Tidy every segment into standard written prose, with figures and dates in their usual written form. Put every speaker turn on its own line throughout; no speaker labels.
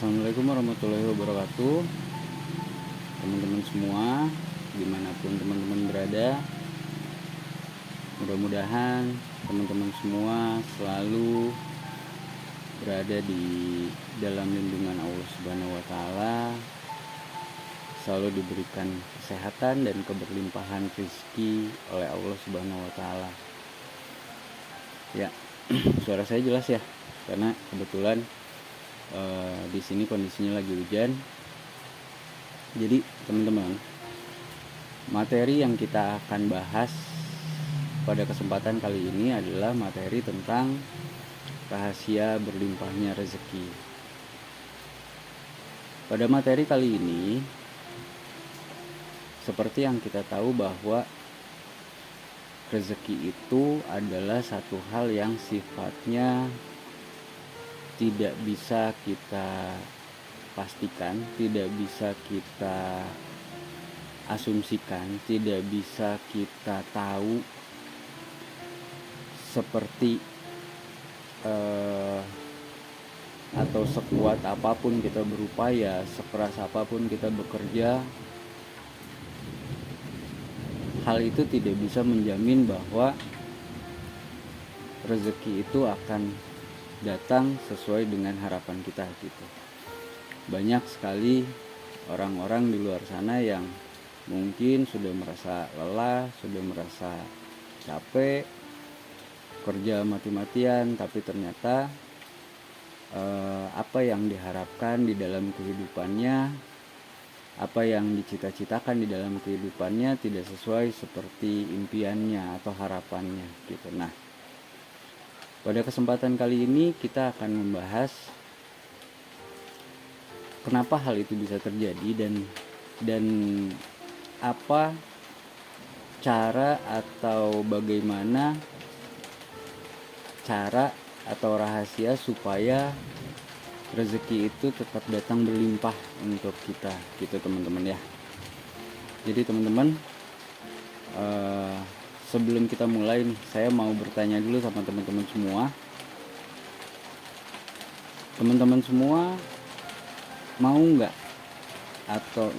Assalamualaikum warahmatullahi wabarakatuh. Teman-teman semua, dimanapun teman-teman berada, mudah-mudahan teman-teman semua selalu berada di dalam lindungan Allah Subhanahu wa Ta'ala, selalu diberikan kesehatan dan keberlimpahan rezeki oleh Allah Subhanahu wa Ta'ala. Ya, suara saya jelas ya, karena kebetulan di sini kondisinya lagi hujan. Jadi teman-teman, materi yang kita akan bahas pada kesempatan kali ini adalah materi tentang rahasia berlimpahnya rezeki. Pada materi kali ini, seperti yang kita tahu bahwa rezeki itu adalah satu hal yang sifatnya tidak bisa kita pastikan, tidak bisa kita asumsikan, tidak bisa kita tahu seperti atau sekuat apapun kita berupaya, sekeras apapun kita bekerja, hal itu tidak bisa menjamin bahwa rezeki itu akan datang sesuai dengan harapan kita gitu. Banyak sekali orang-orang di luar sana yang mungkin sudah merasa lelah, sudah merasa capek, kerja mati-matian, tapi ternyata apa yang diharapkan di dalam kehidupannya, apa yang dicita-citakan di dalam kehidupannya tidak sesuai seperti impiannya atau harapannya gitu. Nah, pada kesempatan kali ini kita akan membahas kenapa hal itu bisa terjadi dan apa cara atau bagaimana cara atau rahasia supaya rezeki itu tetap datang berlimpah untuk kita gitu teman-teman ya. Jadi teman-teman, sebelum kita mulai nih, saya mau bertanya dulu sama teman-teman semua. Teman-teman semua mau nggak atau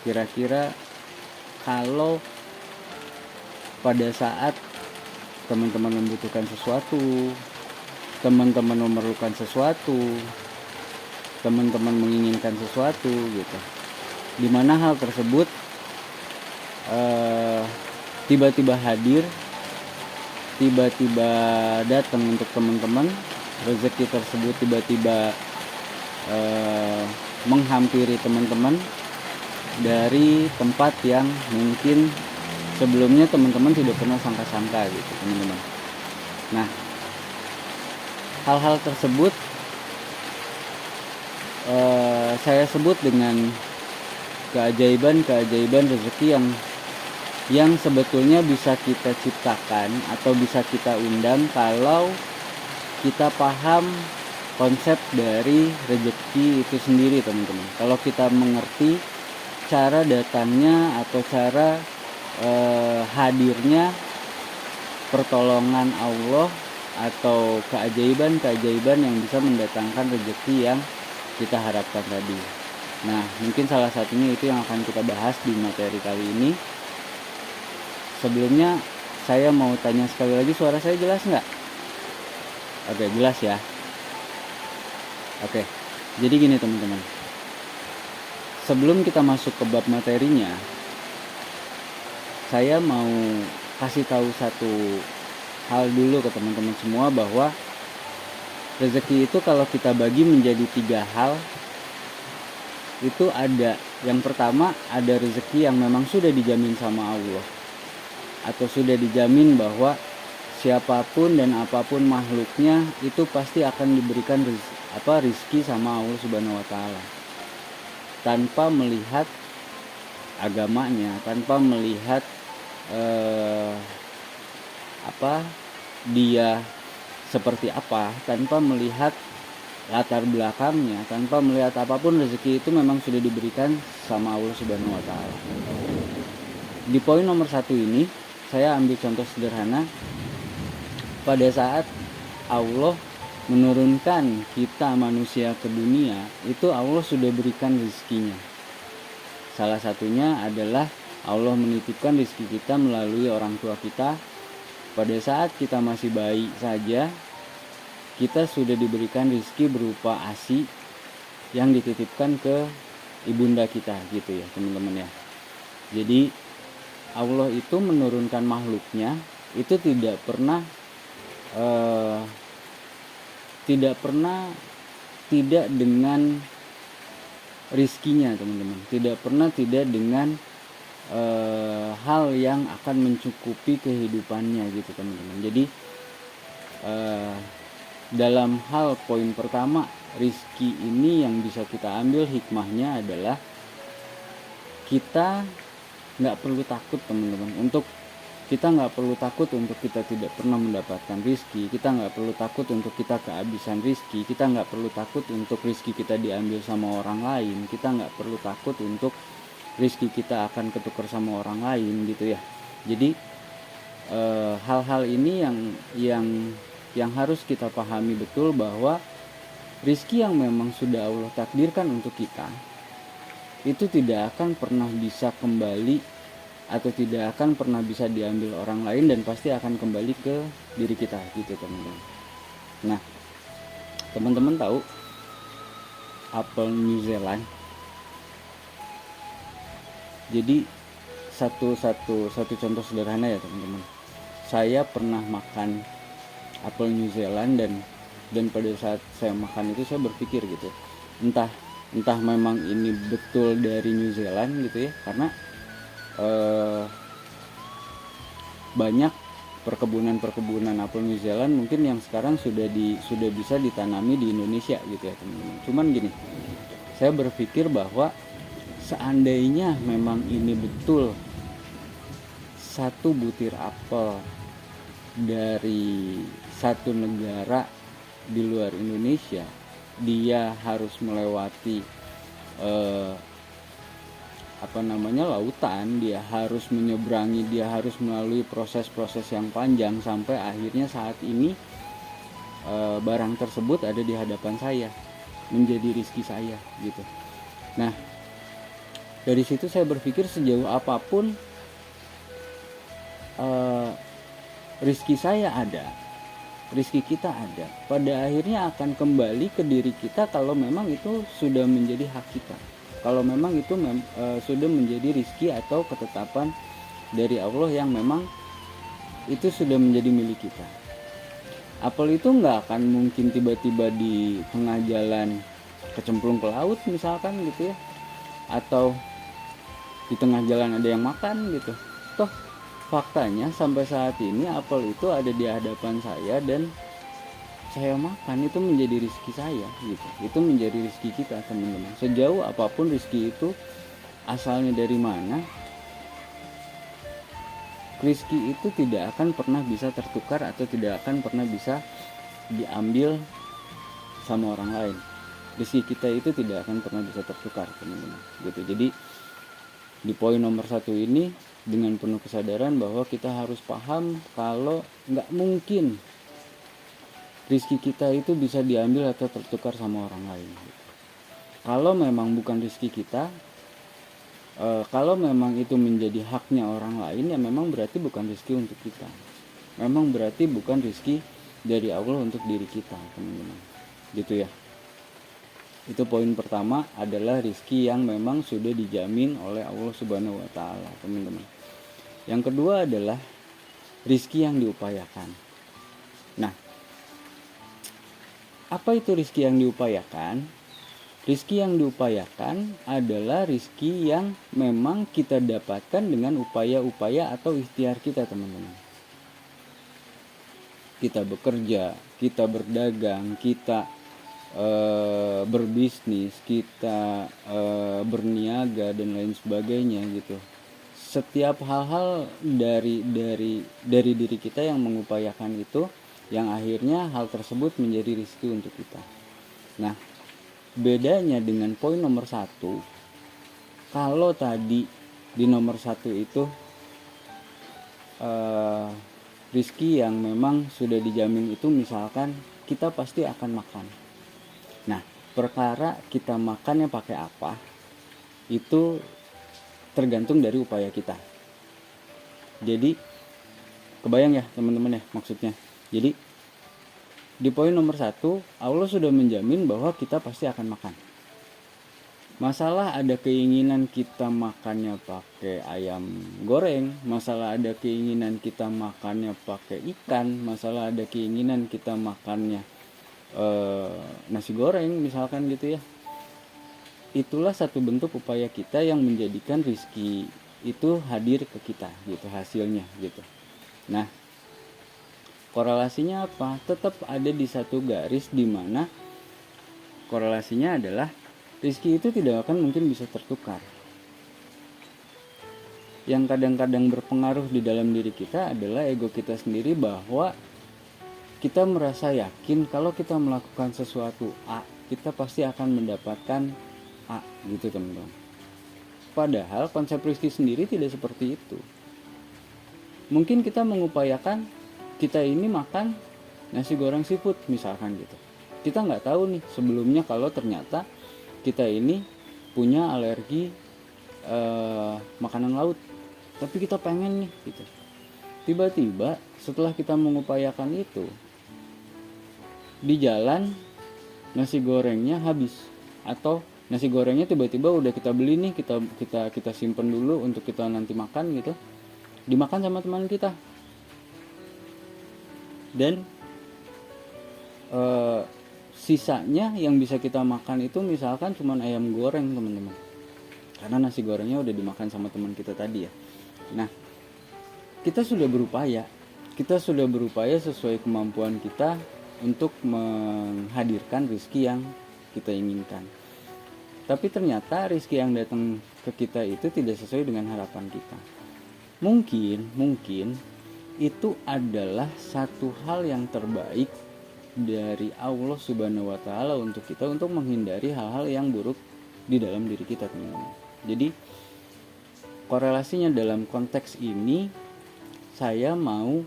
kira-kira kalau pada saat teman-teman membutuhkan sesuatu, teman-teman memerlukan sesuatu, teman-teman menginginkan sesuatu gitu, dimana hal tersebut tiba-tiba hadir, tiba-tiba datang untuk teman-teman, rezeki tersebut tiba-tiba menghampiri teman-teman dari tempat yang mungkin sebelumnya teman-teman tidak pernah sangka-sangka gitu teman-teman. Nah, hal-hal tersebut saya sebut dengan keajaiban rezeki yang sebetulnya bisa kita ciptakan atau bisa kita undang kalau kita paham konsep dari rezeki itu sendiri teman-teman. Kalau kita mengerti cara datangnya atau cara hadirnya pertolongan Allah atau keajaiban yang bisa mendatangkan rezeki yang kita harapkan tadi. Nah, mungkin salah satunya itu yang akan kita bahas di materi kali ini. Sebelumnya saya mau tanya sekali lagi, suara saya jelas nggak? Oke, jelas ya. Oke, jadi gini teman-teman. Sebelum kita masuk ke bab materinya, saya mau kasih tahu satu hal dulu ke teman-teman semua bahwa rezeki itu kalau kita bagi menjadi 3 hal, itu ada, yang pertama ada rezeki yang memang sudah dijamin sama Allah, atau sudah dijamin bahwa siapapun dan apapun makhluknya itu pasti akan diberikan rizki sama Allah Subhanahu wa Ta'ala, tanpa melihat agamanya, tanpa melihat dia seperti apa, tanpa melihat latar belakangnya, tanpa melihat apapun, rezeki itu memang sudah diberikan sama Allah Subhanahu wa Ta'ala. Di poin nomor 1 ini saya ambil contoh sederhana. Pada saat Allah menurunkan kita manusia ke dunia, itu Allah sudah berikan rezekinya. Salah satunya adalah Allah menitipkan rezeki kita melalui orang tua kita. Pada saat kita masih bayi saja, kita sudah diberikan rezeki berupa ASI yang dititipkan ke ibunda kita gitu ya teman-teman ya. Jadi Allah itu menurunkan makhluknya itu tidak pernah tidak dengan rizkinya teman-teman, tidak pernah tidak dengan hal yang akan mencukupi kehidupannya gitu teman-teman. Jadi dalam hal poin pertama, rizki ini yang bisa kita ambil hikmahnya adalah kita nggak perlu takut teman-teman, kita nggak perlu takut untuk kita tidak pernah mendapatkan rizki, kita nggak perlu takut untuk kita kehabisan rizki, kita nggak perlu takut untuk rizki kita diambil sama orang lain, kita nggak perlu takut untuk rizki kita akan ketukar sama orang lain gitu ya. Jadi hal-hal ini yang harus kita pahami betul, bahwa rizki yang memang sudah Allah takdirkan untuk kita itu tidak akan pernah bisa kembali atau tidak akan pernah bisa diambil orang lain, dan pasti akan kembali ke diri kita gitu teman-teman. Nah, teman-teman tahu apel New Zealand? Jadi satu contoh sederhana ya teman-teman. Saya pernah makan apel New Zealand dan pada saat saya makan itu saya berpikir gitu, entah memang ini betul dari New Zealand gitu ya, karena banyak perkebunan apel New Zealand mungkin yang sekarang sudah bisa ditanami di Indonesia gitu ya teman-teman. Cuman gini, saya berpikir bahwa seandainya memang ini betul satu butir apel dari satu negara di luar Indonesia, dia harus melewati lautan, dia harus menyeberangi, dia harus melalui proses-proses yang panjang sampai akhirnya saat ini barang tersebut ada di hadapan saya, menjadi rezeki saya gitu. Nah, dari situ saya berpikir sejauh apapun rezeki saya ada, rezeki kita ada, pada akhirnya akan kembali ke diri kita kalau memang itu sudah menjadi hak kita, kalau memang itu sudah menjadi rezeki atau ketetapan dari Allah yang memang itu sudah menjadi milik kita. Apel itu nggak akan mungkin tiba-tiba di tengah jalan kecemplung ke laut misalkan gitu ya, atau di tengah jalan ada yang makan gitu. Toh faktanya sampai saat ini apel itu ada di hadapan saya dan saya makan, itu menjadi rezeki saya gitu. Itu menjadi rezeki kita teman-teman. Sejauh apapun rezeki itu asalnya dari mana, rezeki itu tidak akan pernah bisa tertukar atau tidak akan pernah bisa diambil sama orang lain. Rezeki kita itu tidak akan pernah bisa tertukar teman-teman gitu. Jadi di poin nomor 1 ini dengan penuh kesadaran bahwa kita harus paham kalau nggak mungkin rezeki kita itu bisa diambil atau tertukar sama orang lain. Kalau memang bukan rezeki kita, kalau memang itu menjadi haknya orang lain, ya memang berarti bukan rezeki untuk kita. Memang berarti bukan rezeki dari Allah untuk diri kita, teman-teman. Gitu ya. Itu poin pertama, adalah rezeki yang memang sudah dijamin oleh Allah Subhanahu wa taala, teman-teman. Yang kedua adalah rezeki yang diupayakan. Nah, apa itu rezeki yang diupayakan? Rezeki yang diupayakan adalah rezeki yang memang kita dapatkan dengan upaya-upaya atau ikhtiar kita, teman-teman. Kita bekerja, kita berdagang, kita berbisnis, kita berniaga dan lain sebagainya gitu. Setiap hal-hal dari diri kita yang mengupayakan itu, yang akhirnya hal tersebut menjadi rezeki untuk kita. Nah, bedanya dengan poin nomor 1, kalau tadi di nomor 1 itu rezeki yang memang sudah dijamin itu misalkan kita pasti akan makan. Nah, perkara kita makannya pakai apa itu tergantung dari upaya kita. Jadi kebayang ya teman-teman ya maksudnya. Jadi di poin nomor 1, Allah sudah menjamin bahwa kita pasti akan makan. Masalah ada keinginan kita makannya pakai ayam goreng, masalah ada keinginan kita makannya pakai ikan, masalah ada keinginan kita makannya nasi goreng misalkan gitu ya. Itulah satu bentuk upaya kita yang menjadikan rizki itu hadir ke kita gitu hasilnya gitu. Nah, korelasinya apa? Tetap ada di satu garis di mana korelasinya adalah rizki itu tidak akan mungkin bisa tertukar. Yang kadang-kadang berpengaruh di dalam diri kita adalah ego kita sendiri, bahwa kita merasa yakin kalau kita melakukan sesuatu A, kita pasti akan mendapatkan A gitu teman-teman. Padahal konsep rizki sendiri tidak seperti itu. Mungkin kita mengupayakan kita ini makan nasi goreng seafood misalkan gitu. Kita nggak tahu nih sebelumnya kalau ternyata kita ini punya alergi makanan laut, tapi kita pengen nih gitu. Tiba-tiba setelah kita mengupayakan itu, di jalan nasi gorengnya habis, atau nasi gorengnya tiba-tiba udah kita beli nih, kita simpen dulu untuk kita nanti makan gitu, dimakan sama teman kita. Dan sisanya yang bisa kita makan itu misalkan cuman ayam goreng teman-teman, karena nasi gorengnya udah dimakan sama teman kita tadi ya. Nah, kita sudah berupaya sesuai kemampuan kita untuk menghadirkan rezeki yang kita inginkan. Tapi ternyata rezeki yang datang ke kita itu tidak sesuai dengan harapan kita. Mungkin itu adalah satu hal yang terbaik dari Allah Subhanahu wa Ta'ala untuk kita, untuk menghindari hal-hal yang buruk di dalam diri kita teman-teman. Jadi korelasinya dalam konteks ini, saya mau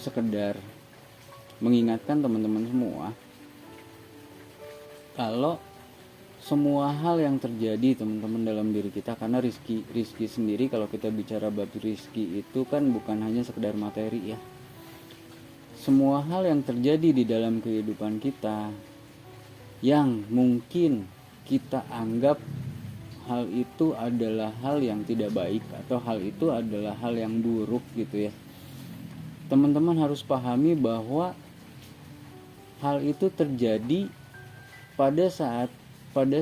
sekedar mengingatkan teman-teman semua kalau semua hal yang terjadi teman-teman dalam diri kita, karena rizki sendiri, kalau kita bicara bab rizki itu kan bukan hanya sekedar materi ya. Semua hal yang terjadi di dalam kehidupan kita yang mungkin kita anggap hal itu adalah hal yang tidak baik atau hal itu adalah hal yang buruk gitu ya, teman-teman harus pahami bahwa hal itu terjadi pada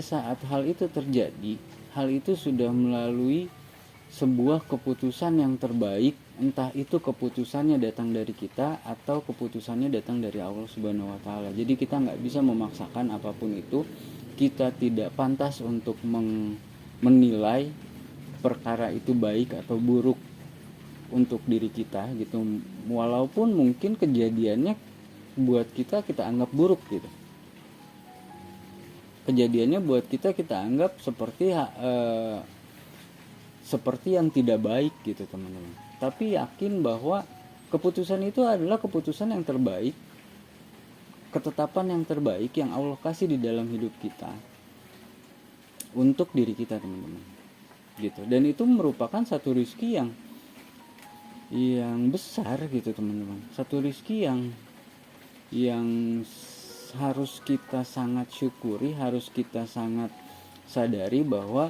saat hal itu terjadi, hal itu sudah melalui sebuah keputusan yang terbaik, entah itu keputusannya datang dari kita atau keputusannya datang dari Allah Subhanahu wa Ta'ala. Jadi kita nggak bisa memaksakan apapun itu. Kita tidak pantas untuk menilai perkara itu baik atau buruk untuk diri kita gitu, walaupun mungkin kejadiannya buat kita anggap buruk gitu. Kejadiannya buat kita anggap seperti yang tidak baik gitu teman-teman. Tapi yakin bahwa keputusan itu adalah keputusan yang terbaik, ketetapan yang terbaik yang Allah kasih di dalam hidup kita untuk diri kita teman-teman gitu. Dan itu merupakan satu rezeki yang besar gitu teman-teman, satu rezeki yang harus kita sangat syukuri, harus kita sangat sadari bahwa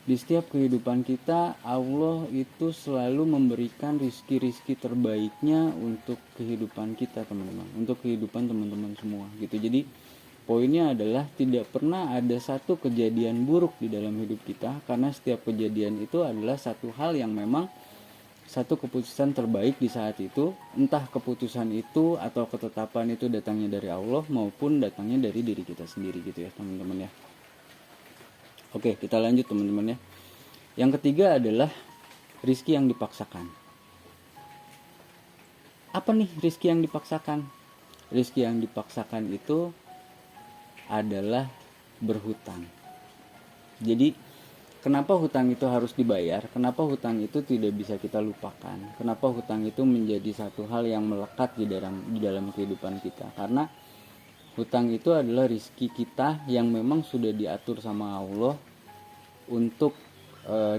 di setiap kehidupan kita Allah itu selalu memberikan rizki-rizki terbaiknya untuk kehidupan kita teman-teman, untuk kehidupan teman-teman semua gitu. Jadi poinnya adalah tidak pernah ada satu kejadian buruk di dalam hidup kita, karena setiap kejadian itu adalah satu hal yang memang satu keputusan terbaik di saat itu, entah keputusan itu atau ketetapan itu datangnya dari Allah maupun datangnya dari diri kita sendiri gitu ya teman-teman ya. Oke, kita lanjut teman-teman ya. Yang ketiga adalah rizki yang dipaksakan. Apa nih rizki yang dipaksakan? Rizki yang dipaksakan itu adalah berhutang. Jadi kenapa hutang itu harus dibayar, kenapa hutang itu tidak bisa kita lupakan, kenapa hutang itu menjadi satu hal yang melekat di dalam kehidupan kita. Karena hutang itu adalah rizki kita yang memang sudah diatur sama Allah untuk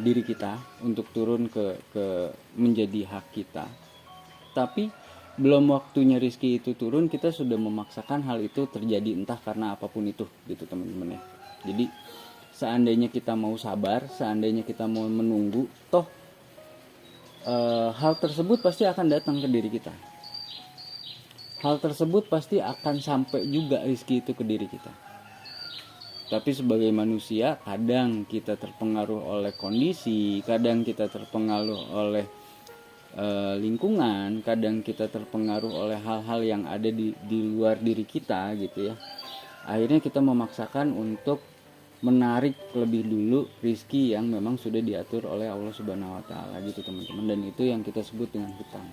diri kita, untuk turun ke menjadi hak kita. Tapi belum waktunya rizki itu turun, kita sudah memaksakan hal itu terjadi, entah karena apapun itu, gitu teman-teman ya. Jadi seandainya kita mau sabar, seandainya kita mau menunggu, toh hal tersebut pasti akan datang ke diri kita. Hal tersebut pasti akan sampai juga rizki itu ke diri kita. Tapi sebagai manusia, kadang kita terpengaruh oleh kondisi, kadang kita terpengaruh oleh lingkungan, kadang kita terpengaruh oleh hal-hal yang ada di luar diri kita gitu ya. Akhirnya kita memaksakan untuk menarik lebih dulu rizki yang memang sudah diatur oleh Allah Subhanahu Wa Taala gitu teman-teman. Dan itu yang kita sebut dengan hutang.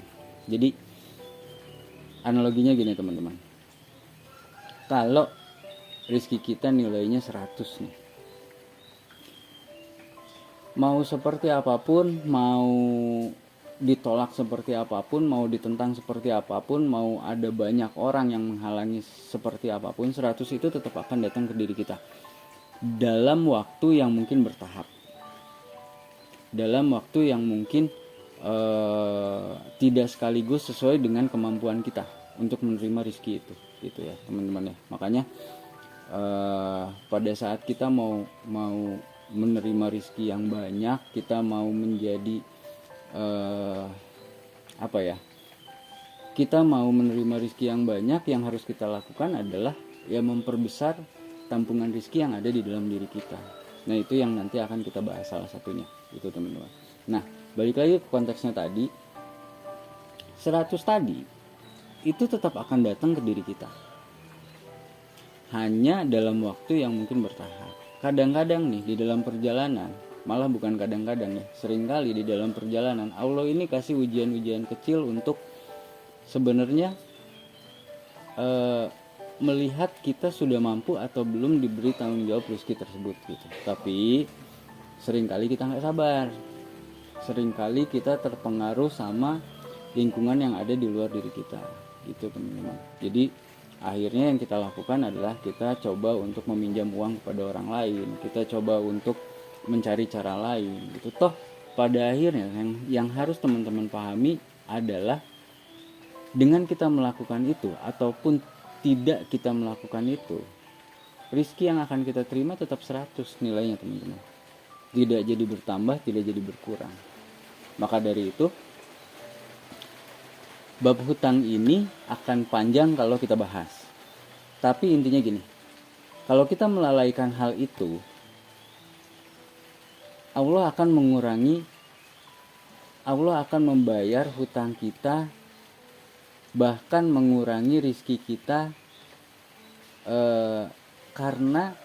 Jadi analoginya gini teman-teman, kalau rizki kita nilainya 100 nih, mau seperti apapun, mau ditolak seperti apapun, mau ditentang seperti apapun, mau ada banyak orang yang menghalangi seperti apapun, 100 itu tetap akan datang ke diri kita dalam waktu yang mungkin bertahap, dalam waktu yang mungkin tidak sekaligus sesuai dengan kemampuan kita untuk menerima rizki itu, gitu ya teman-teman ya. Makanya pada saat kita mau menerima rizki yang banyak, kita mau menjadi kita mau menerima rizki yang banyak, yang harus kita lakukan adalah ya memperbesar tampungan rizki yang ada di dalam diri kita. Nah itu yang nanti akan kita bahas salah satunya, itu teman-teman. Nah balik lagi ke konteksnya tadi, 100 tadi itu tetap akan datang ke diri kita, hanya dalam waktu yang mungkin bertahap. Kadang-kadang nih di dalam perjalanan, malah bukan kadang-kadang ya, seringkali di dalam perjalanan Allah ini kasih ujian-ujian kecil untuk sebenarnya melihat kita sudah mampu atau belum diberi tanggung jawab rezeki tersebut gitu. Tapi seringkali kita nggak sabar, seringkali kita terpengaruh sama lingkungan yang ada di luar diri kita gitu teman-teman. Jadi akhirnya yang kita lakukan adalah kita coba untuk meminjam uang kepada orang lain, kita coba untuk mencari cara lain gitu. Toh pada akhirnya yang harus teman-teman pahami adalah dengan kita melakukan itu ataupun tidak kita melakukan itu, rizki yang akan kita terima tetap 100 nilainya teman-teman, tidak jadi bertambah, tidak jadi berkurang. Maka dari itu bab hutang ini akan panjang kalau kita bahas. Tapi intinya gini, kalau kita melalaikan hal itu, Allah akan mengurangi, Allah akan membayar hutang kita, bahkan mengurangi rizki kita karena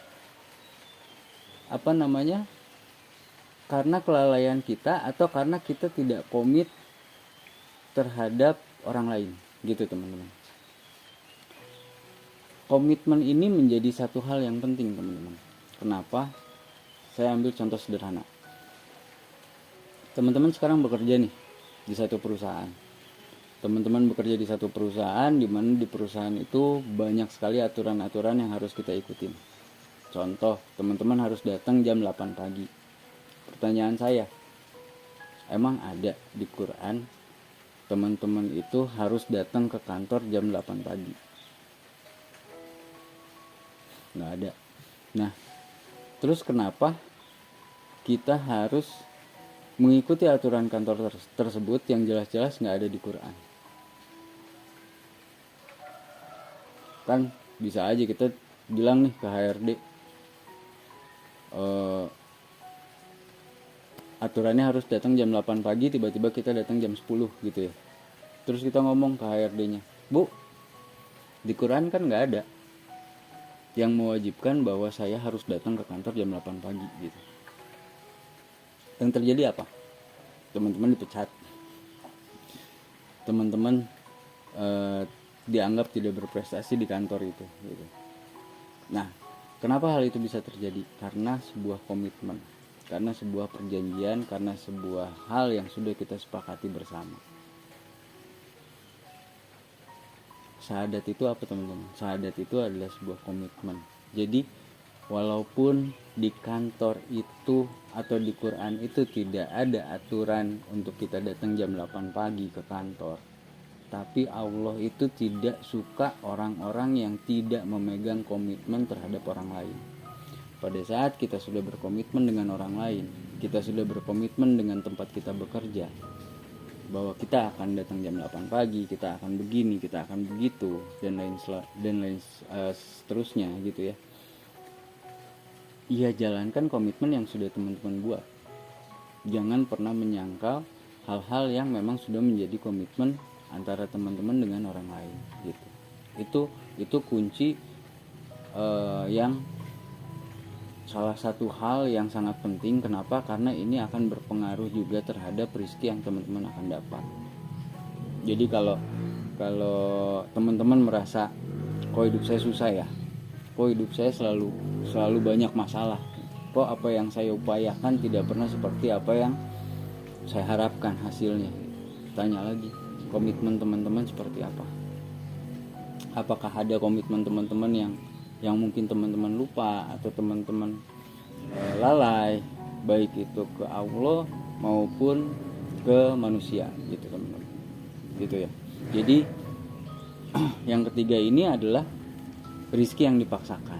karena kelalaian kita atau karena kita tidak komit terhadap orang lain gitu teman-teman. Komitmen ini menjadi satu hal yang penting teman-teman. Kenapa? Saya ambil contoh sederhana. Teman-teman sekarang bekerja nih di satu perusahaan. Teman-teman bekerja di satu perusahaan, di mana di perusahaan itu banyak sekali aturan-aturan yang harus kita ikutin. Contoh, teman-teman harus datang jam 8 pagi. Pertanyaan saya, emang ada di Quran teman-teman itu harus datang ke kantor jam 8 pagi? Nggak ada. Nah, terus kenapa kita harus mengikuti aturan kantor tersebut yang jelas-jelas nggak ada di Quran? Kan bisa aja kita bilang nih ke HRD, aturannya harus datang jam 8 pagi, tiba-tiba kita datang jam 10 gitu ya. Terus kita ngomong ke HRD-nya, Bu, di Quran kan nggak ada yang mewajibkan bahwa saya harus datang ke kantor jam 8 pagi gitu. Yang terjadi apa? Teman-teman dipecat, teman-teman dianggap tidak berprestasi di kantor itu gitu. Nah, kenapa hal itu bisa terjadi? Karena sebuah komitmen. karena sebuah perjanjian, karena sebuah hal yang sudah kita sepakati bersama. Syahadat itu apa teman-teman? Syahadat itu adalah sebuah komitmen. Jadi walaupun di kantor itu atau di Quran itu tidak ada aturan untuk kita datang jam 8 pagi ke kantor, tapi Allah itu tidak suka orang-orang yang tidak memegang komitmen terhadap orang lain. Pada saat kita sudah berkomitmen dengan orang lain, kita sudah berkomitmen dengan tempat kita bekerja, bahwa kita akan datang jam 8 pagi, kita akan begini, kita akan begitu, dan lain seterusnya gitu ya. Iya, jalankan komitmen yang sudah teman-teman buat. Jangan pernah menyangkal hal-hal yang memang sudah menjadi komitmen antara teman-teman dengan orang lain gitu. Itu kunci yang salah satu hal yang sangat penting. Kenapa? Karena ini akan berpengaruh juga terhadap rezeki yang teman-teman akan dapat. Jadi kalau teman-teman merasa kok hidup saya susah ya, kok hidup saya selalu banyak masalah, kok apa yang saya upayakan tidak pernah seperti apa yang saya harapkan hasilnya, tanya lagi, komitmen teman-teman seperti apa? Apakah ada komitmen teman-teman yang mungkin teman-teman lupa atau teman-teman lalai, baik itu ke Allah maupun ke manusia gitu teman-teman, gitu ya. Jadi yang ketiga ini adalah rizki yang dipaksakan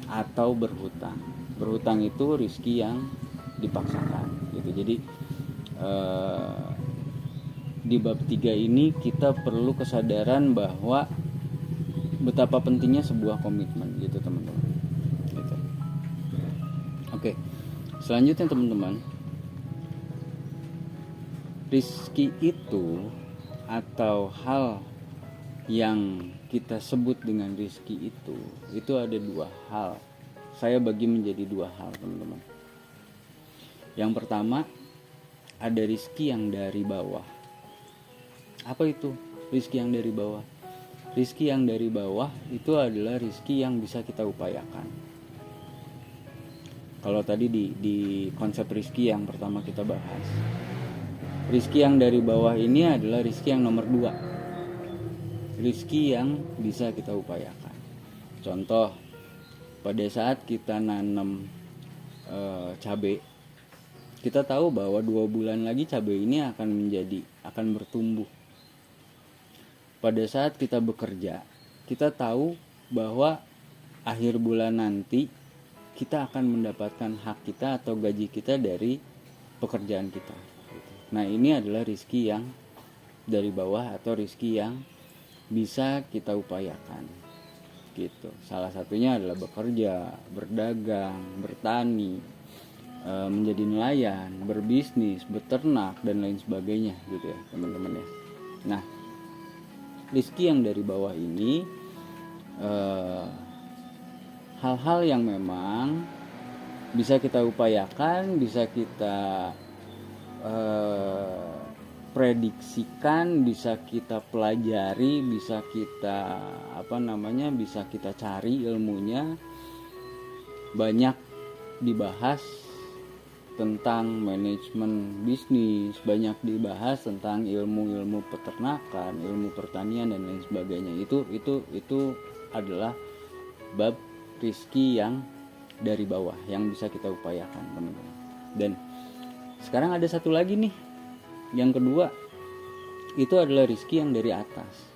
atau berhutang. Berhutang itu rizki yang dipaksakan gitu. Jadi di bab 3 ini kita perlu kesadaran bahwa betapa pentingnya sebuah komitmen gitu teman-teman gitu. Oke, selanjutnya teman-teman, rizki itu atau hal yang kita sebut dengan rizki itu ada dua hal. Saya bagi menjadi dua hal teman-teman. Yang pertama, ada rizki yang dari bawah. Apa itu rizki yang dari bawah? Rizki yang dari bawah itu adalah rizki yang bisa kita upayakan. Kalau tadi di konsep rizki yang pertama kita bahas, rizki yang dari bawah ini adalah rizki yang nomor 2, rizki yang bisa kita upayakan. Contoh, pada saat kita nanam cabai, kita tahu bahwa 2 bulan lagi cabai ini akan bertumbuh. Pada saat kita bekerja, kita tahu bahwa akhir bulan nanti kita akan mendapatkan hak kita atau gaji kita dari pekerjaan kita. Nah, ini adalah rizki yang dari bawah atau rizki yang bisa kita upayakan gitu. Salah satunya adalah bekerja, berdagang, bertani, menjadi nelayan, berbisnis, beternak dan lain sebagainya gitu ya teman-teman ya. Nah, rizki yang dari bawah ini hal-hal yang memang bisa kita upayakan, bisa kita prediksikan, bisa kita pelajari, bisa kita bisa kita cari ilmunya. Banyak dibahas tentang manajemen bisnis, banyak dibahas tentang ilmu-ilmu peternakan, ilmu pertanian dan lain sebagainya. Itu adalah bab rizki yang dari bawah yang bisa kita upayakan teman-teman. Dan sekarang ada satu lagi nih, yang kedua, itu adalah rizki yang dari atas.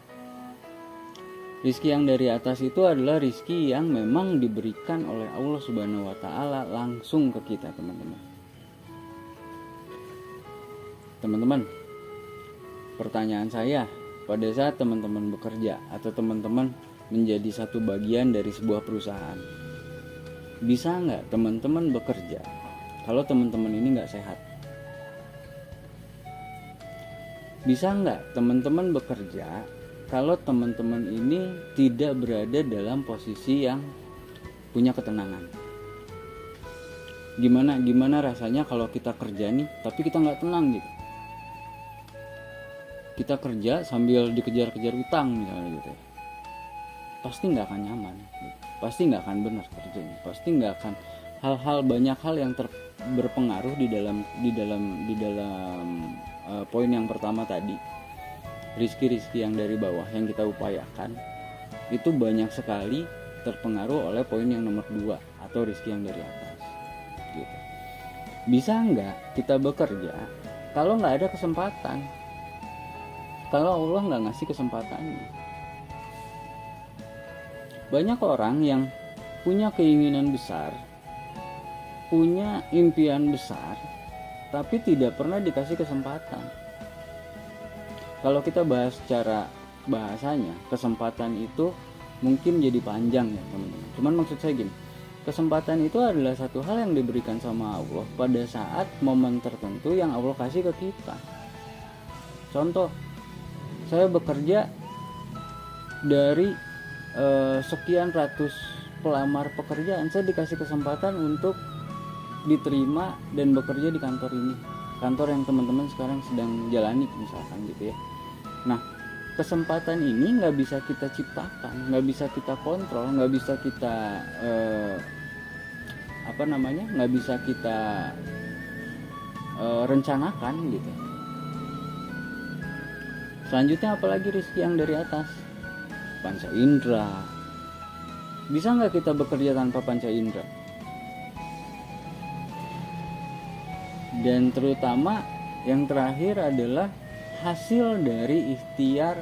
Rizki yang dari atas itu adalah rizki yang memang diberikan oleh Allah Subhanahu wa Ta'ala langsung ke kita teman-teman. Teman-teman, pertanyaan saya, pada saat teman-teman bekerja atau teman-teman menjadi satu bagian dari sebuah perusahaan, bisa nggak teman-teman bekerja kalau teman-teman ini nggak sehat? Bisa nggak teman-teman bekerja kalau teman-teman ini tidak berada dalam posisi yang punya ketenangan? Gimana rasanya kalau kita kerja nih tapi kita nggak tenang gitu? Kita kerja sambil dikejar-kejar utang misalnya gitu, pasti nggak akan nyaman gitu. Pasti nggak akan benar kerjanya, pasti nggak akan banyak hal yang berpengaruh di dalam poin yang pertama tadi. Rizki yang dari bawah yang kita upayakan itu banyak sekali terpengaruh oleh poin yang nomor 2 atau rizki yang dari atas gitu. Bisa nggak kita bekerja kalau nggak ada kesempatan, kalau Allah nggak ngasih kesempatannya? Banyak orang yang punya keinginan besar, punya impian besar, tapi tidak pernah dikasih kesempatan. Kalau kita bahas secara bahasanya, kesempatan itu mungkin jadi panjang ya teman-teman. Cuman maksud saya gini, kesempatan itu adalah satu hal yang diberikan sama Allah pada saat momen tertentu yang Allah kasih ke kita. Contoh, saya bekerja dari sekian ratus pelamar pekerjaan, saya dikasih kesempatan untuk diterima dan bekerja di kantor ini, kantor yang teman-teman sekarang sedang jalani misalkan gitu ya. Nah, kesempatan ini nggak bisa kita ciptakan, nggak bisa kita kontrol, nggak bisa kita nggak bisa kita rencanakan gitu. Selanjutnya apalagi rizki yang dari atas, panca indera. Bisa nggak kita bekerja tanpa panca indera? Dan terutama yang terakhir adalah hasil dari ikhtiar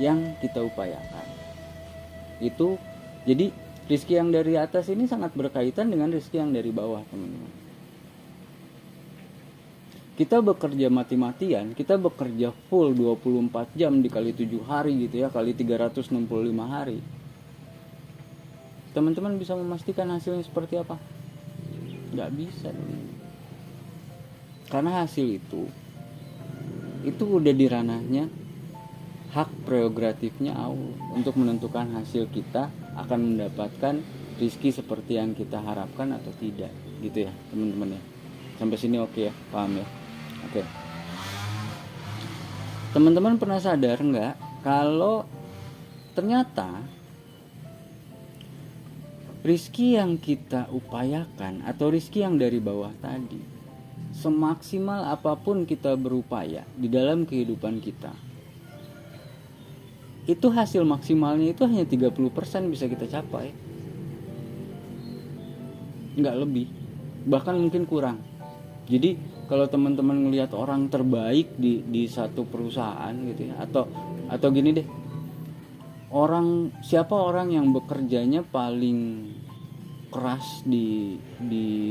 yang kita upayakan. Itu jadi rizki yang dari atas ini sangat berkaitan dengan rizki yang dari bawah teman-teman. Kita bekerja mati-matian, kita bekerja full 24 jam dikali 7 hari gitu ya, kali 365 hari. Teman-teman bisa memastikan hasilnya seperti apa? Nggak bisa teman-teman. Karena hasil itu udah di ranahnya hak prerogatifnya Allah untuk menentukan hasil kita akan mendapatkan rizki seperti yang kita harapkan atau tidak gitu ya teman-teman ya. Sampai sini oke ya, paham ya? Oke. Teman-teman pernah sadar nggak kalau ternyata rizki yang kita upayakan atau rizki yang dari bawah tadi, semaksimal apapun kita berupaya di dalam kehidupan kita, itu hasil maksimalnya itu hanya 30% bisa kita capai, nggak lebih, bahkan mungkin kurang. Jadi kalau teman-teman ngelihat orang terbaik di satu perusahaan gitu ya, atau gini deh, siapa orang yang bekerjanya paling keras di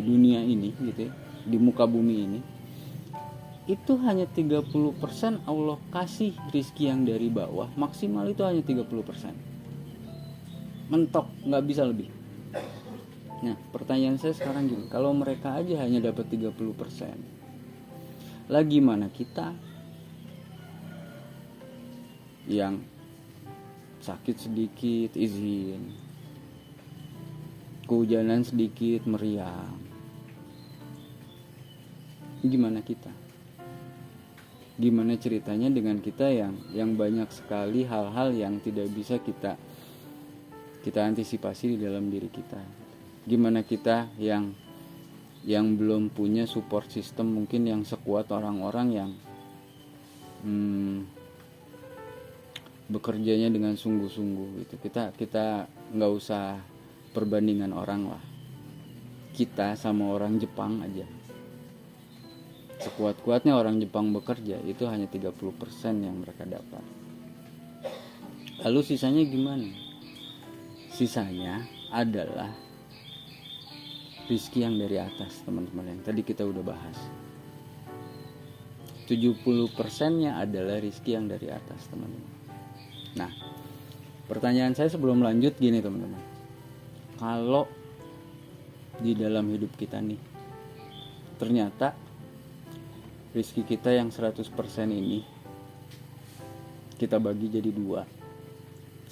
dunia ini gitu ya, di muka bumi ini, itu hanya 30% Allah kasih rizki yang dari bawah, maksimal itu hanya 30%, mentok, nggak bisa lebih. Nah pertanyaan saya sekarang gini, kalau mereka aja hanya dapat 30%, lah gimana kita yang sakit sedikit izin, kehujanan sedikit meriang, gimana kita? Gimana ceritanya dengan kita yang banyak sekali hal-hal yang tidak bisa kita antisipasi di dalam diri kita? Gimana kita yang belum punya support system mungkin yang sekuat orang-orang yang bekerjanya dengan sungguh-sungguh gitu. Kita nggak usah perbandingan orang lah, kita sama orang Jepang aja, sekuat-kuatnya orang Jepang bekerja itu hanya 30% yang mereka dapat. Lalu sisanya gimana? Sisanya adalah rizki yang dari atas teman-teman, yang tadi kita udah bahas. 70%-nya adalah rizki yang dari atas teman-teman. Nah pertanyaan saya sebelum lanjut gini teman-teman, kalau di dalam hidup kita nih ternyata rizki kita yang 100% ini kita bagi jadi 2.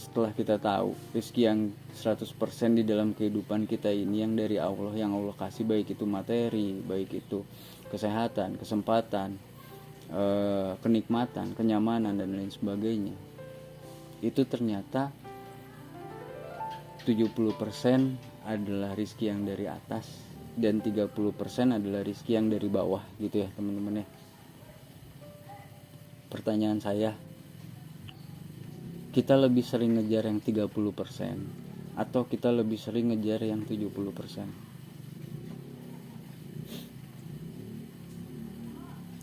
Setelah kita tahu rizki yang 100% di dalam kehidupan kita ini yang dari Allah, yang Allah kasih, baik itu materi, baik itu kesehatan, kesempatan, kenikmatan, kenyamanan dan lain sebagainya, itu ternyata 70% adalah rizki yang dari atas dan 30% adalah rizki yang dari bawah gitu ya teman-teman ya. Pertanyaan saya, kita lebih sering ngejar yang 30% atau kita lebih sering ngejar yang 70%?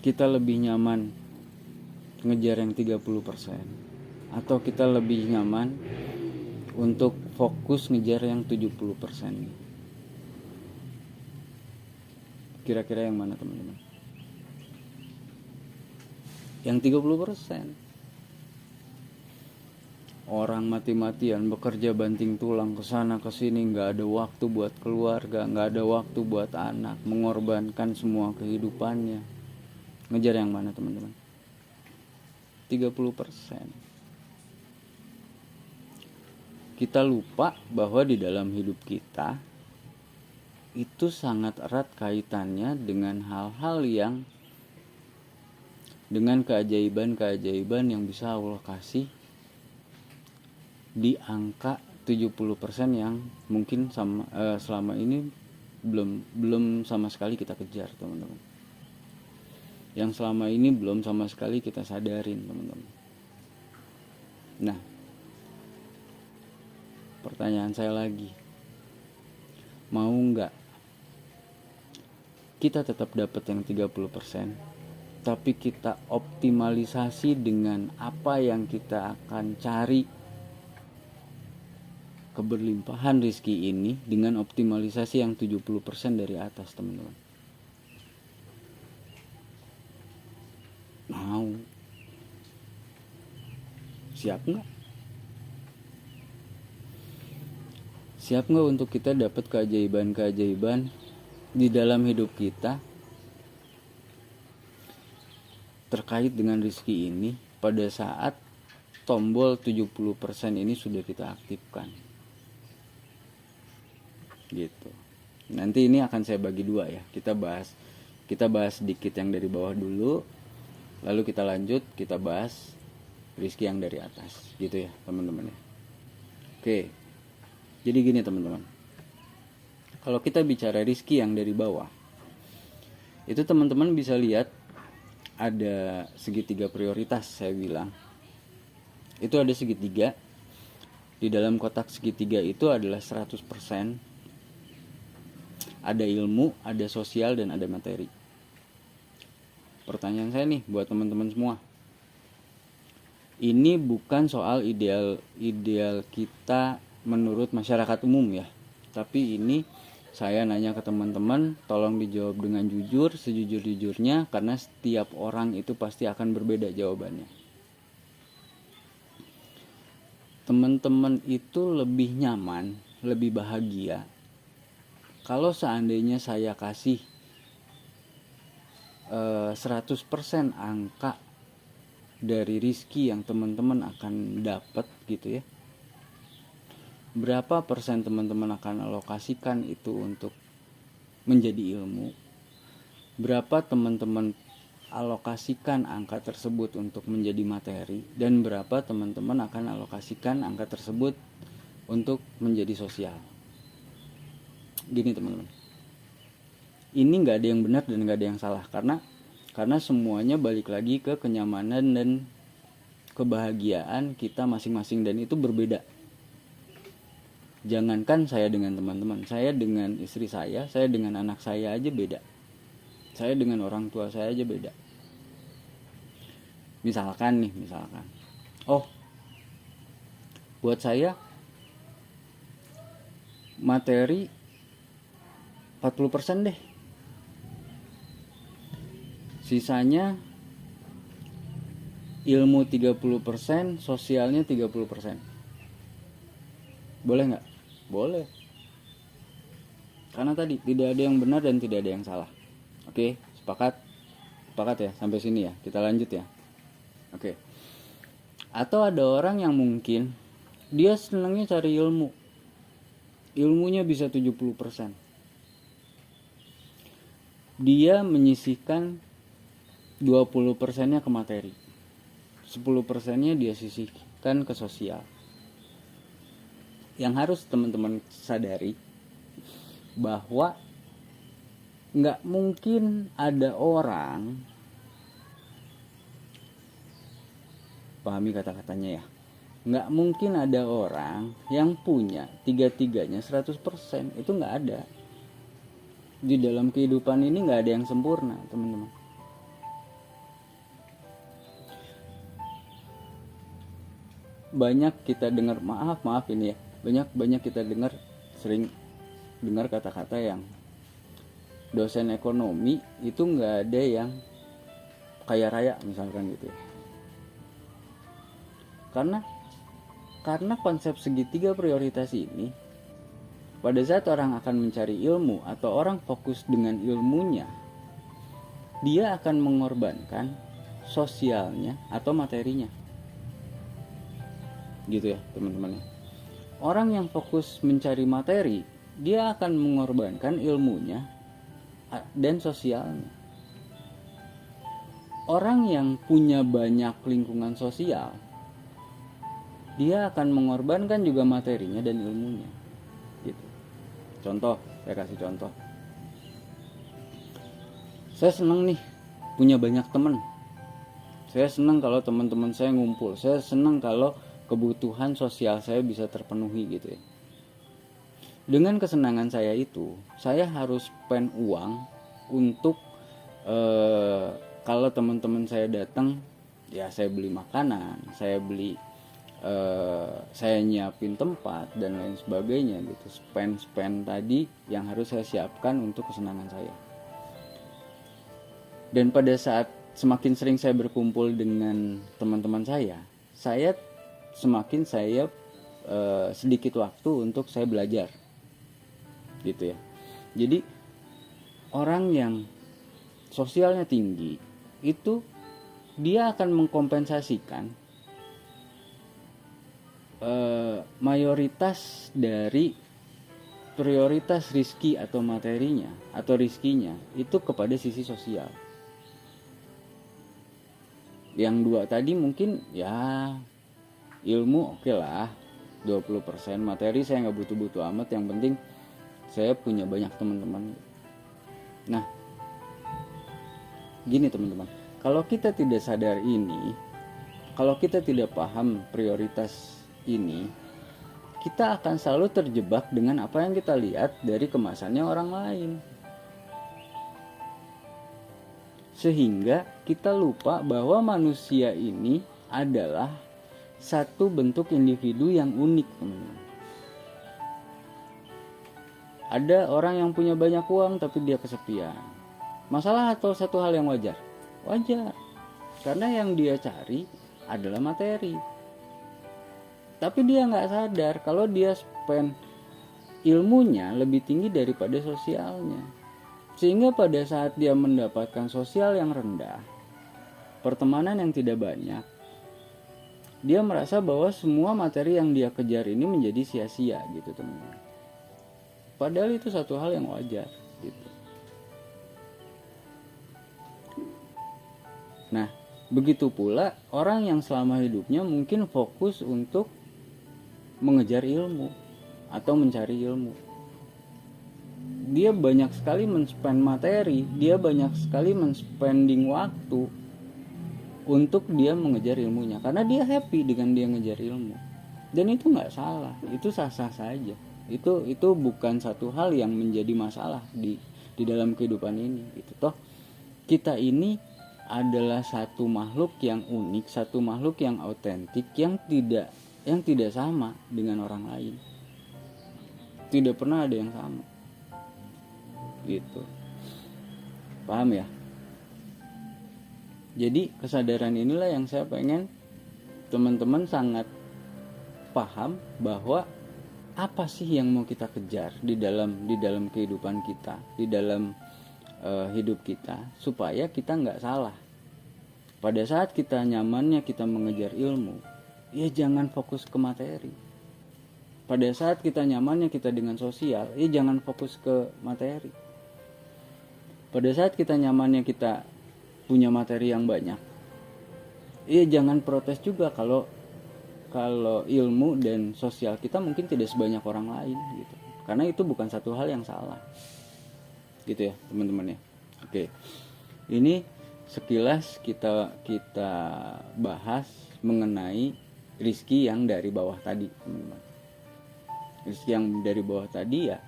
Kita lebih nyaman ngejar yang 30% atau kita lebih nyaman untuk fokus ngejar yang 70%? Kira-kira yang mana teman-teman? Yang 30%. Orang mati-matian bekerja banting tulang kesana kesini, nggak ada waktu buat keluarga, nggak ada waktu buat anak, mengorbankan semua kehidupannya. Ngejar yang mana teman-teman? 30%. Kita lupa bahwa di dalam hidup kita itu sangat erat kaitannya dengan hal-hal yang, dengan keajaiban-keajaiban yang bisa Allah kasih di angka 70% yang mungkin selama ini belum sama sekali kita kejar teman-teman, yang selama ini belum sama sekali kita sadarin teman-teman. Nah, pertanyaan saya lagi, mau nggak kita tetap dapat yang 30%, tapi kita optimalisasi dengan apa yang kita akan cari keberlimpahan rizki ini dengan optimalisasi yang 70% dari atas teman-teman? Mau? Siap nggak? Siap nggak untuk kita dapat keajaiban-keajaiban di dalam hidup kita terkait dengan rizki ini pada saat tombol 70% ini sudah kita aktifkan gitu. Nanti ini akan saya bagi dua ya. Kita bahas sedikit yang dari bawah dulu, lalu kita lanjut kita bahas rizki yang dari atas gitu ya teman-teman ya. Oke, jadi gini teman-teman, kalau kita bicara rizki yang dari bawah, itu teman-teman bisa lihat ada segitiga prioritas. Saya bilang itu ada segitiga. Di dalam kotak segitiga itu adalah 100%. Ada ilmu, ada sosial, dan ada materi. Pertanyaan saya nih buat teman-teman semua, ini bukan soal ideal kita menurut masyarakat umum ya, tapi ini saya nanya ke teman-teman, tolong dijawab dengan jujur, sejujur-jujurnya, karena setiap orang itu pasti akan berbeda jawabannya. Teman-teman itu lebih nyaman, lebih bahagia kalau seandainya saya kasih 100% angka dari rizki yang teman-teman akan dapat gitu ya. Berapa persen teman-teman akan alokasikan itu untuk menjadi ilmu? Berapa teman-teman alokasikan angka tersebut untuk menjadi materi? Dan berapa teman-teman akan alokasikan angka tersebut untuk menjadi sosial? Gini teman-teman, ini nggak ada yang benar dan nggak ada yang salah, karena semuanya balik lagi ke kenyamanan dan kebahagiaan kita masing-masing, dan itu berbeda. Jangankan saya dengan teman-teman, saya dengan istri saya dengan anak saya aja beda, saya dengan orang tua saya aja beda. Misalkan buat saya materi 40% deh, sisanya ilmu 30%, sosialnya 30%. Boleh nggak? Boleh. Karena tadi tidak ada yang benar dan tidak ada yang salah. Oke, sepakat ya, sampai sini ya. Kita lanjut ya. Oke. Atau ada orang yang mungkin dia senangnya cari ilmu, ilmunya bisa 70%. Dia menyisihkan 20%-nya ke materi, 10%-nya dia sisihkan ke sosial. Yang harus teman-teman sadari, bahwa nggak mungkin ada orang, pahami kata-katanya ya, nggak mungkin ada orang yang punya tiga-tiganya 100%. Itu nggak ada. Di dalam kehidupan ini nggak ada yang sempurna, teman-teman. Banyak kita dengar, maaf ini ya, banyak kita dengar, sering dengar kata-kata yang dosen ekonomi itu nggak ada yang kaya raya misalkan gitu ya. Karena konsep segitiga prioritas ini, pada saat orang akan mencari ilmu atau orang fokus dengan ilmunya, dia akan mengorbankan sosialnya atau materinya. Gitu ya, teman-teman. Orang yang fokus mencari materi, dia akan mengorbankan ilmunya dan sosialnya. Orang yang punya banyak lingkungan sosial, dia akan mengorbankan juga materinya dan ilmunya. Gitu. Contoh, saya kasih contoh. Saya senang nih punya banyak teman. Saya senang kalau teman-teman saya ngumpul. Saya senang kalau kebutuhan sosial saya bisa terpenuhi gitu ya. Dengan kesenangan saya itu, saya harus spend uang untuk kalau teman-teman saya datang, ya saya beli makanan, saya nyiapin tempat dan lain sebagainya gitu. Spend tadi yang harus saya siapkan untuk kesenangan saya. Dan pada saat semakin sering saya berkumpul dengan teman-teman saya semakin sedikit waktu untuk saya belajar gitu ya. Jadi orang yang sosialnya tinggi itu dia akan mengkompensasikan mayoritas dari prioritas rizki atau materinya atau rizkinya itu kepada sisi sosial. Yang dua tadi mungkin ya ilmu oke lah 20%, materi saya nggak butuh-butuh amat, yang penting saya punya banyak teman-teman. Nah gini teman-teman, kalau kita tidak sadar ini, kalau kita tidak paham prioritas ini, kita akan selalu terjebak dengan apa yang kita lihat dari kemasannya orang lain, sehingga kita lupa bahwa manusia ini adalah satu bentuk individu yang unik, teman-teman. Ada orang yang punya banyak uang tapi dia kesepian. Masalah atau satu hal yang wajar? Wajar. Karena yang dia cari adalah materi. Tapi dia nggak sadar kalau dia spend ilmunya lebih tinggi daripada sosialnya. Sehingga pada saat dia mendapatkan sosial yang rendah, pertemanan yang tidak banyak, dia merasa bahwa semua materi yang dia kejar ini menjadi sia-sia gitu, teman-teman. Padahal itu satu hal yang wajar gitu. Nah, begitu pula orang yang selama hidupnya mungkin fokus untuk mengejar ilmu atau mencari ilmu. Dia banyak sekali men-spend materi, dia banyak sekali men-spending waktu untuk dia mengejar ilmunya, karena dia happy dengan dia ngejar ilmu. Dan itu nggak salah, itu sah-sah saja. Itu bukan satu hal yang menjadi masalah di dalam kehidupan ini gitu. Toh kita ini adalah satu makhluk yang unik, satu makhluk yang autentik, yang tidak sama dengan orang lain. Tidak pernah ada yang sama gitu. Paham ya? Jadi kesadaran inilah yang saya pengen teman-teman sangat paham, bahwa apa sih yang mau kita kejar di dalam kehidupan kita, di dalam hidup kita, supaya kita nggak salah. Pada saat kita nyamannya kita mengejar ilmu, ya jangan fokus ke materi. Pada saat kita nyamannya kita dengan sosial, ya jangan fokus ke materi. Pada saat kita nyamannya kita punya materi yang banyak, ya jangan protes juga kalau ilmu dan sosial kita mungkin tidak sebanyak orang lain gitu. karena itu bukan satu hal yang salah, gitu ya teman-teman ya. Oke, ini sekilas kita bahas mengenai rizki yang dari bawah tadi, teman-teman. Rizki yang dari bawah tadi ya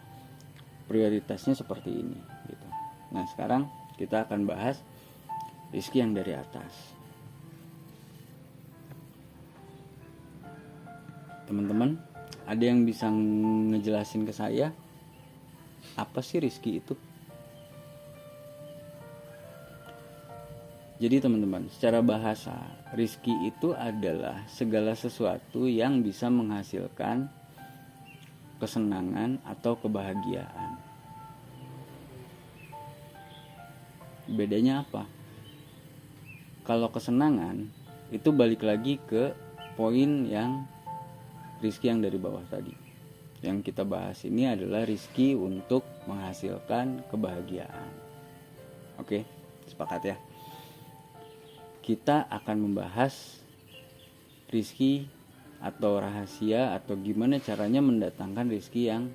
prioritasnya seperti ini gitu. Nah sekarang kita akan bahas rizki yang dari atas. Teman-teman, ada yang bisa ngejelasin ke saya apa sih rizki itu? Jadi teman-teman, secara bahasa, rizki itu adalah segala sesuatu yang bisa menghasilkan kesenangan atau kebahagiaan. Bedanya apa? Kalau kesenangan itu balik lagi ke poin yang rizki yang dari bawah tadi. Yang kita bahas ini adalah rizki untuk menghasilkan kebahagiaan. Oke, sepakat ya? Kita akan membahas rizki atau rahasia atau gimana caranya mendatangkan rizki yang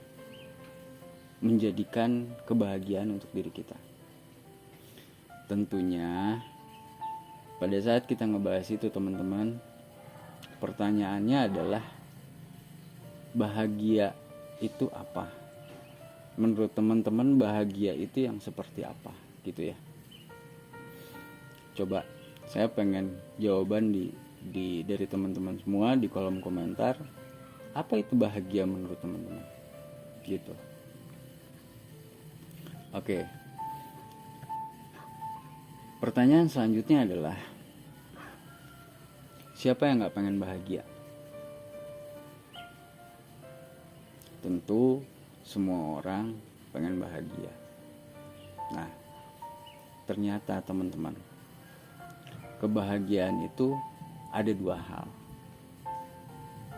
menjadikan kebahagiaan untuk diri kita. Tentunya pada saat kita ngebahas itu teman-teman, pertanyaannya adalah bahagia itu apa? Menurut teman-teman bahagia itu yang seperti apa gitu ya? Coba saya pengen jawaban dari teman-teman semua di kolom komentar. Apa itu bahagia menurut teman-teman? Gitu. Oke. Pertanyaan selanjutnya adalah siapa yang gak pengen bahagia? Tentu semua orang pengen bahagia. Nah, ternyata teman-teman, kebahagiaan itu ada dua hal.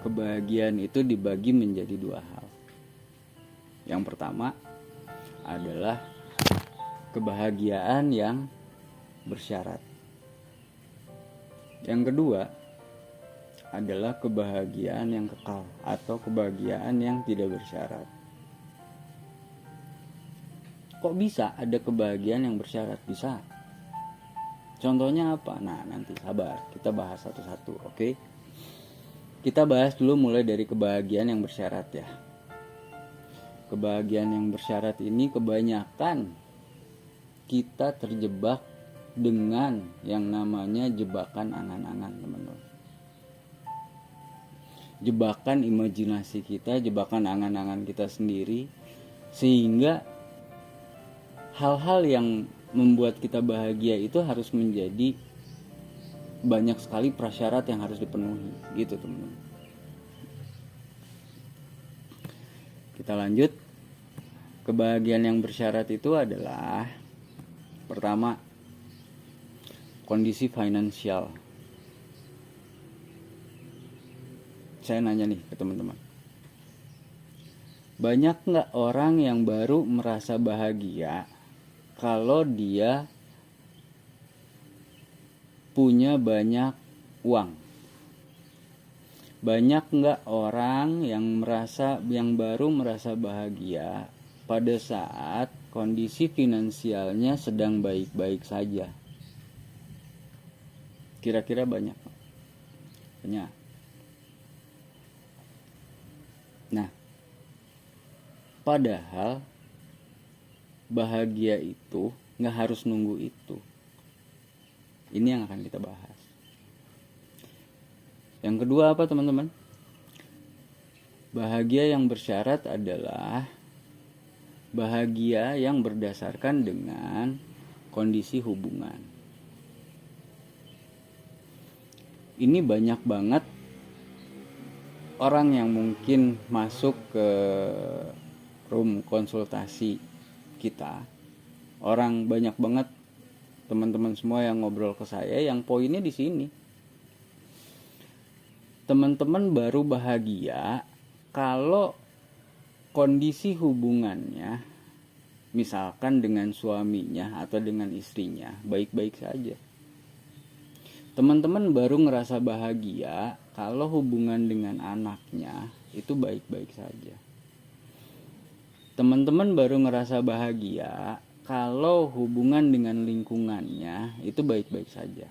Kebahagiaan itu dibagi menjadi dua hal. Yang pertama adalah kebahagiaan yang bersyarat. Yang kedua adalah kebahagiaan yang kekal atau kebahagiaan yang tidak bersyarat. Kok bisa ada kebahagiaan yang bersyarat? Bisa. Contohnya apa? Nah, nanti sabar, kita bahas satu-satu, oke? Kita bahas dulu mulai dari kebahagiaan yang bersyarat ya. Kebahagiaan yang bersyarat ini kebanyakan kita terjebak dengan yang namanya jebakan angan-angan, teman-teman. Jebakan imajinasi kita, jebakan angan-angan kita sendiri, sehingga hal-hal yang membuat kita bahagia itu harus menjadi banyak sekali prasyarat yang harus dipenuhi, gitu teman-teman. Kita lanjut. Kebahagiaan yang bersyarat itu adalah pertama, kondisi finansial. Saya nanya nih ke teman-teman, banyak gak orang yang baru merasa bahagia kalau dia punya banyak uang? Banyak gak orang yang baru merasa bahagia pada saat kondisi finansialnya sedang baik-baik saja? Kira-kira banyak? Banyak. Nah, padahal bahagia itu gak harus nunggu itu. Ini yang akan kita bahas. Yang kedua apa teman-teman? Bahagia yang bersyarat adalah bahagia yang berdasarkan dengan kondisi hubungan. Ini banyak banget orang yang mungkin masuk ke room konsultasi kita. Orang banyak banget teman-teman semua yang ngobrol ke saya yang poinnya di sini. Teman-teman baru bahagia kalau kondisi hubungannya, misalkan dengan suaminya atau dengan istrinya, baik-baik saja. Teman-teman baru ngerasa bahagia kalau hubungan dengan anaknya itu baik-baik saja. Teman-teman baru ngerasa bahagia kalau hubungan dengan lingkungannya itu baik-baik saja.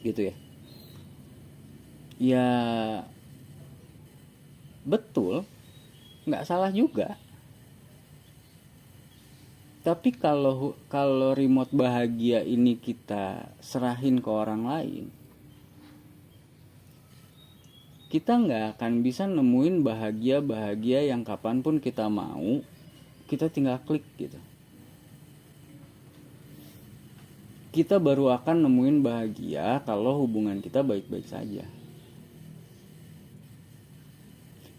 Gitu ya. Ya betul, nggak salah juga. Tapi kalau remote bahagia ini kita serahin ke orang lain, kita nggak akan bisa nemuin bahagia yang kapanpun kita mau. Kita tinggal klik gitu. Kita baru akan nemuin bahagia kalau hubungan kita baik-baik saja.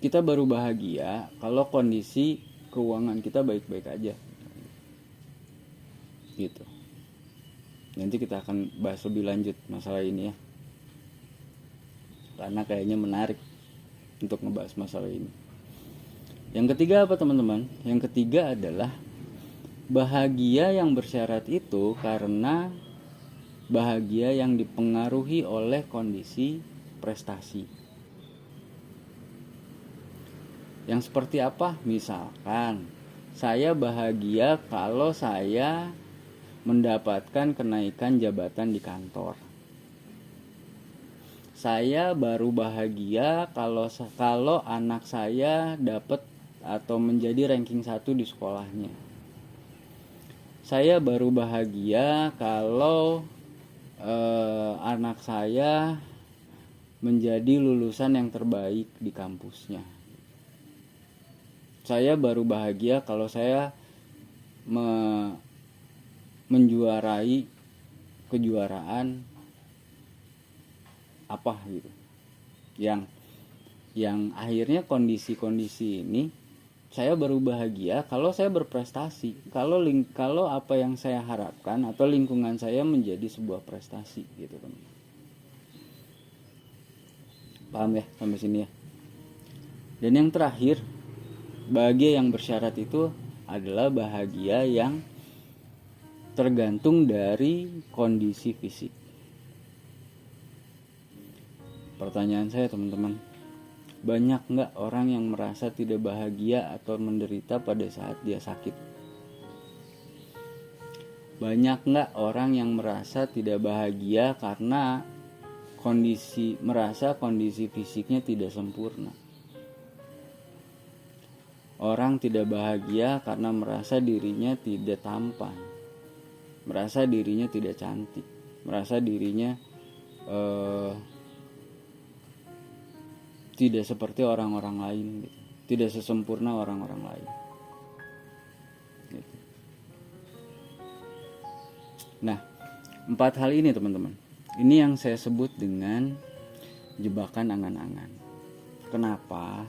Kita baru bahagia kalau kondisi keuangan kita baik-baik aja. Gitu. Nanti kita akan bahas lebih lanjut masalah ini ya. Karena kayaknya menarik untuk ngebahas masalah ini. Yang ketiga apa teman-teman? Yang ketiga adalah bahagia yang bersyarat itu karena bahagia yang dipengaruhi oleh kondisi prestasi. Yang seperti apa? Misalkan saya bahagia kalau saya mendapatkan kenaikan jabatan di kantor. Saya baru bahagia kalau anak saya dapat atau menjadi ranking 1 di sekolahnya. Saya baru bahagia kalau anak saya menjadi lulusan yang terbaik di kampusnya. Saya baru bahagia kalau saya menjuarai kejuaraan apa gitu. Yang akhirnya kondisi-kondisi ini saya baru bahagia kalau saya berprestasi, kalau apa yang saya harapkan atau lingkungan saya menjadi sebuah prestasi gitu kan. Paham ya sampai sini ya. Dan yang terakhir, bahagia yang bersyarat itu adalah bahagia yang tergantung dari kondisi fisik. Pertanyaan saya teman-teman, banyak nggak orang yang merasa tidak bahagia atau menderita pada saat dia sakit? Banyak nggak orang yang merasa tidak bahagia karena merasa kondisi fisiknya tidak sempurna? Orang tidak bahagia karena merasa dirinya tidak tampan, merasa dirinya tidak cantik, merasa dirinya tidak seperti orang-orang lain gitu. Tidak sesempurna orang-orang lain gitu. Nah, 4 hal ini teman-teman, ini yang saya sebut dengan jebakan angan-angan. Kenapa?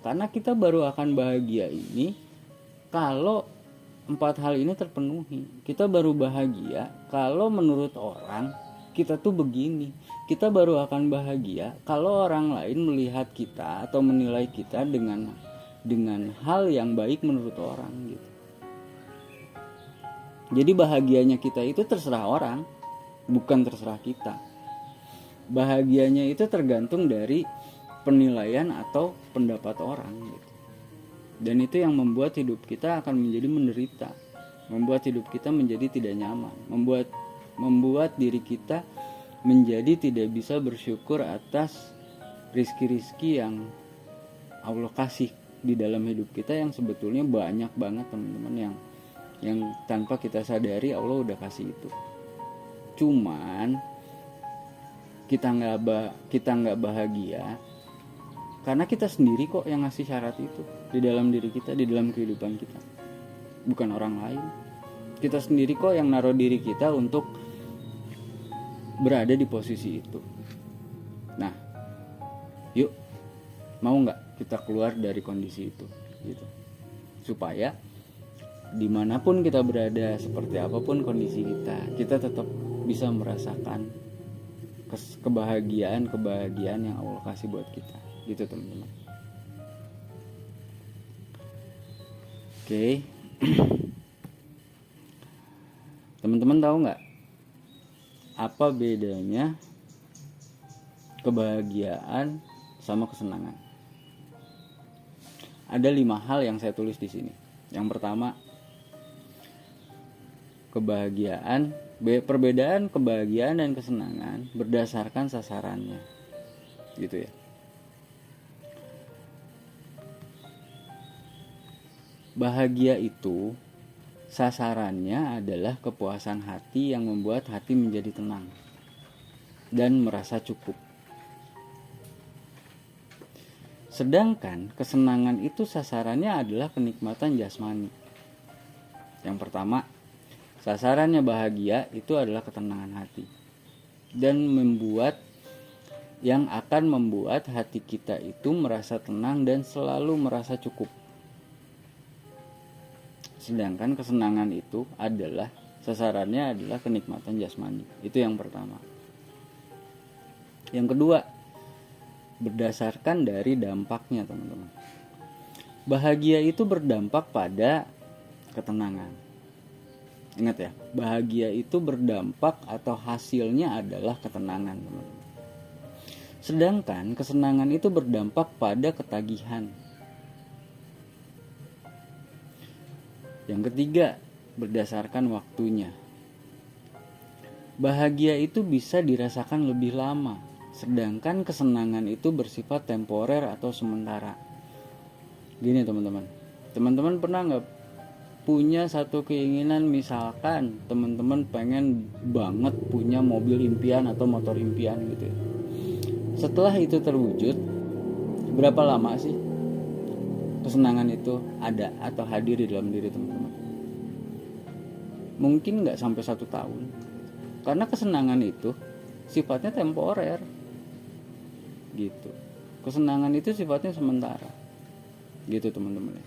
Karena kita baru akan bahagia ini kalau 4 hal ini terpenuhi. Kita baru bahagia kalau menurut orang kita tuh begini. Kita baru akan bahagia kalau orang lain melihat kita atau menilai kita dengan hal yang baik menurut orang gitu. Jadi bahagianya kita itu terserah orang, bukan terserah kita. Bahagianya itu tergantung dari penilaian atau pendapat orang gitu. Dan itu yang membuat hidup kita akan menjadi menderita, membuat hidup kita menjadi tidak nyaman, membuat diri kita menjadi tidak bisa bersyukur atas rizki-rizki yang Allah kasih di dalam hidup kita, yang sebetulnya banyak banget teman-teman yang tanpa kita sadari Allah udah kasih itu. Cuman kita nggak bahagia karena kita sendiri kok yang ngasih syarat itu di dalam diri kita, di dalam kehidupan kita, bukan orang lain. Kita sendiri kok yang naruh diri kita untuk berada di posisi itu. Nah, yuk, mau nggak kita keluar dari kondisi itu gitu, supaya dimanapun kita berada, seperti apapun kondisi kita tetap bisa merasakan kebahagiaan yang Allah kasih buat kita gitu teman-teman. Oke. Teman-teman tahu nggak apa bedanya kebahagiaan sama kesenangan? ada 5 hal yang saya tulis di sini. Yang pertama, perbedaan kebahagiaan dan kesenangan berdasarkan sasarannya, gitu ya. Bahagia itu sasarannya adalah kepuasan hati yang membuat hati menjadi tenang dan merasa cukup. Sedangkan kesenangan itu sasarannya adalah kenikmatan jasmani. Yang pertama, sasarannya bahagia itu adalah ketenangan hati dan yang akan membuat hati kita itu merasa tenang dan selalu merasa cukup. Sedangkan kesenangan itu adalah sasarannya adalah kenikmatan jasmani. Itu yang pertama. Yang kedua, berdasarkan dari dampaknya, teman-teman. Bahagia itu berdampak pada ketenangan. Ingat ya, bahagia itu berdampak atau hasilnya adalah ketenangan, teman-teman. Sedangkan kesenangan itu berdampak pada ketagihan. Yang ketiga, berdasarkan waktunya. Bahagia itu bisa dirasakan lebih lama, sedangkan kesenangan itu bersifat temporer atau sementara. Gini teman-teman, teman-teman pernah nggak punya satu keinginan, misalkan teman-teman pengen banget punya mobil impian atau motor impian gitu ya. Setelah itu terwujud, berapa lama sih kesenangan itu ada atau hadir di dalam diri teman-teman? Mungkin nggak sampai 1 tahun, karena kesenangan itu sifatnya temporer gitu. Kesenangan itu sifatnya sementara gitu teman-teman.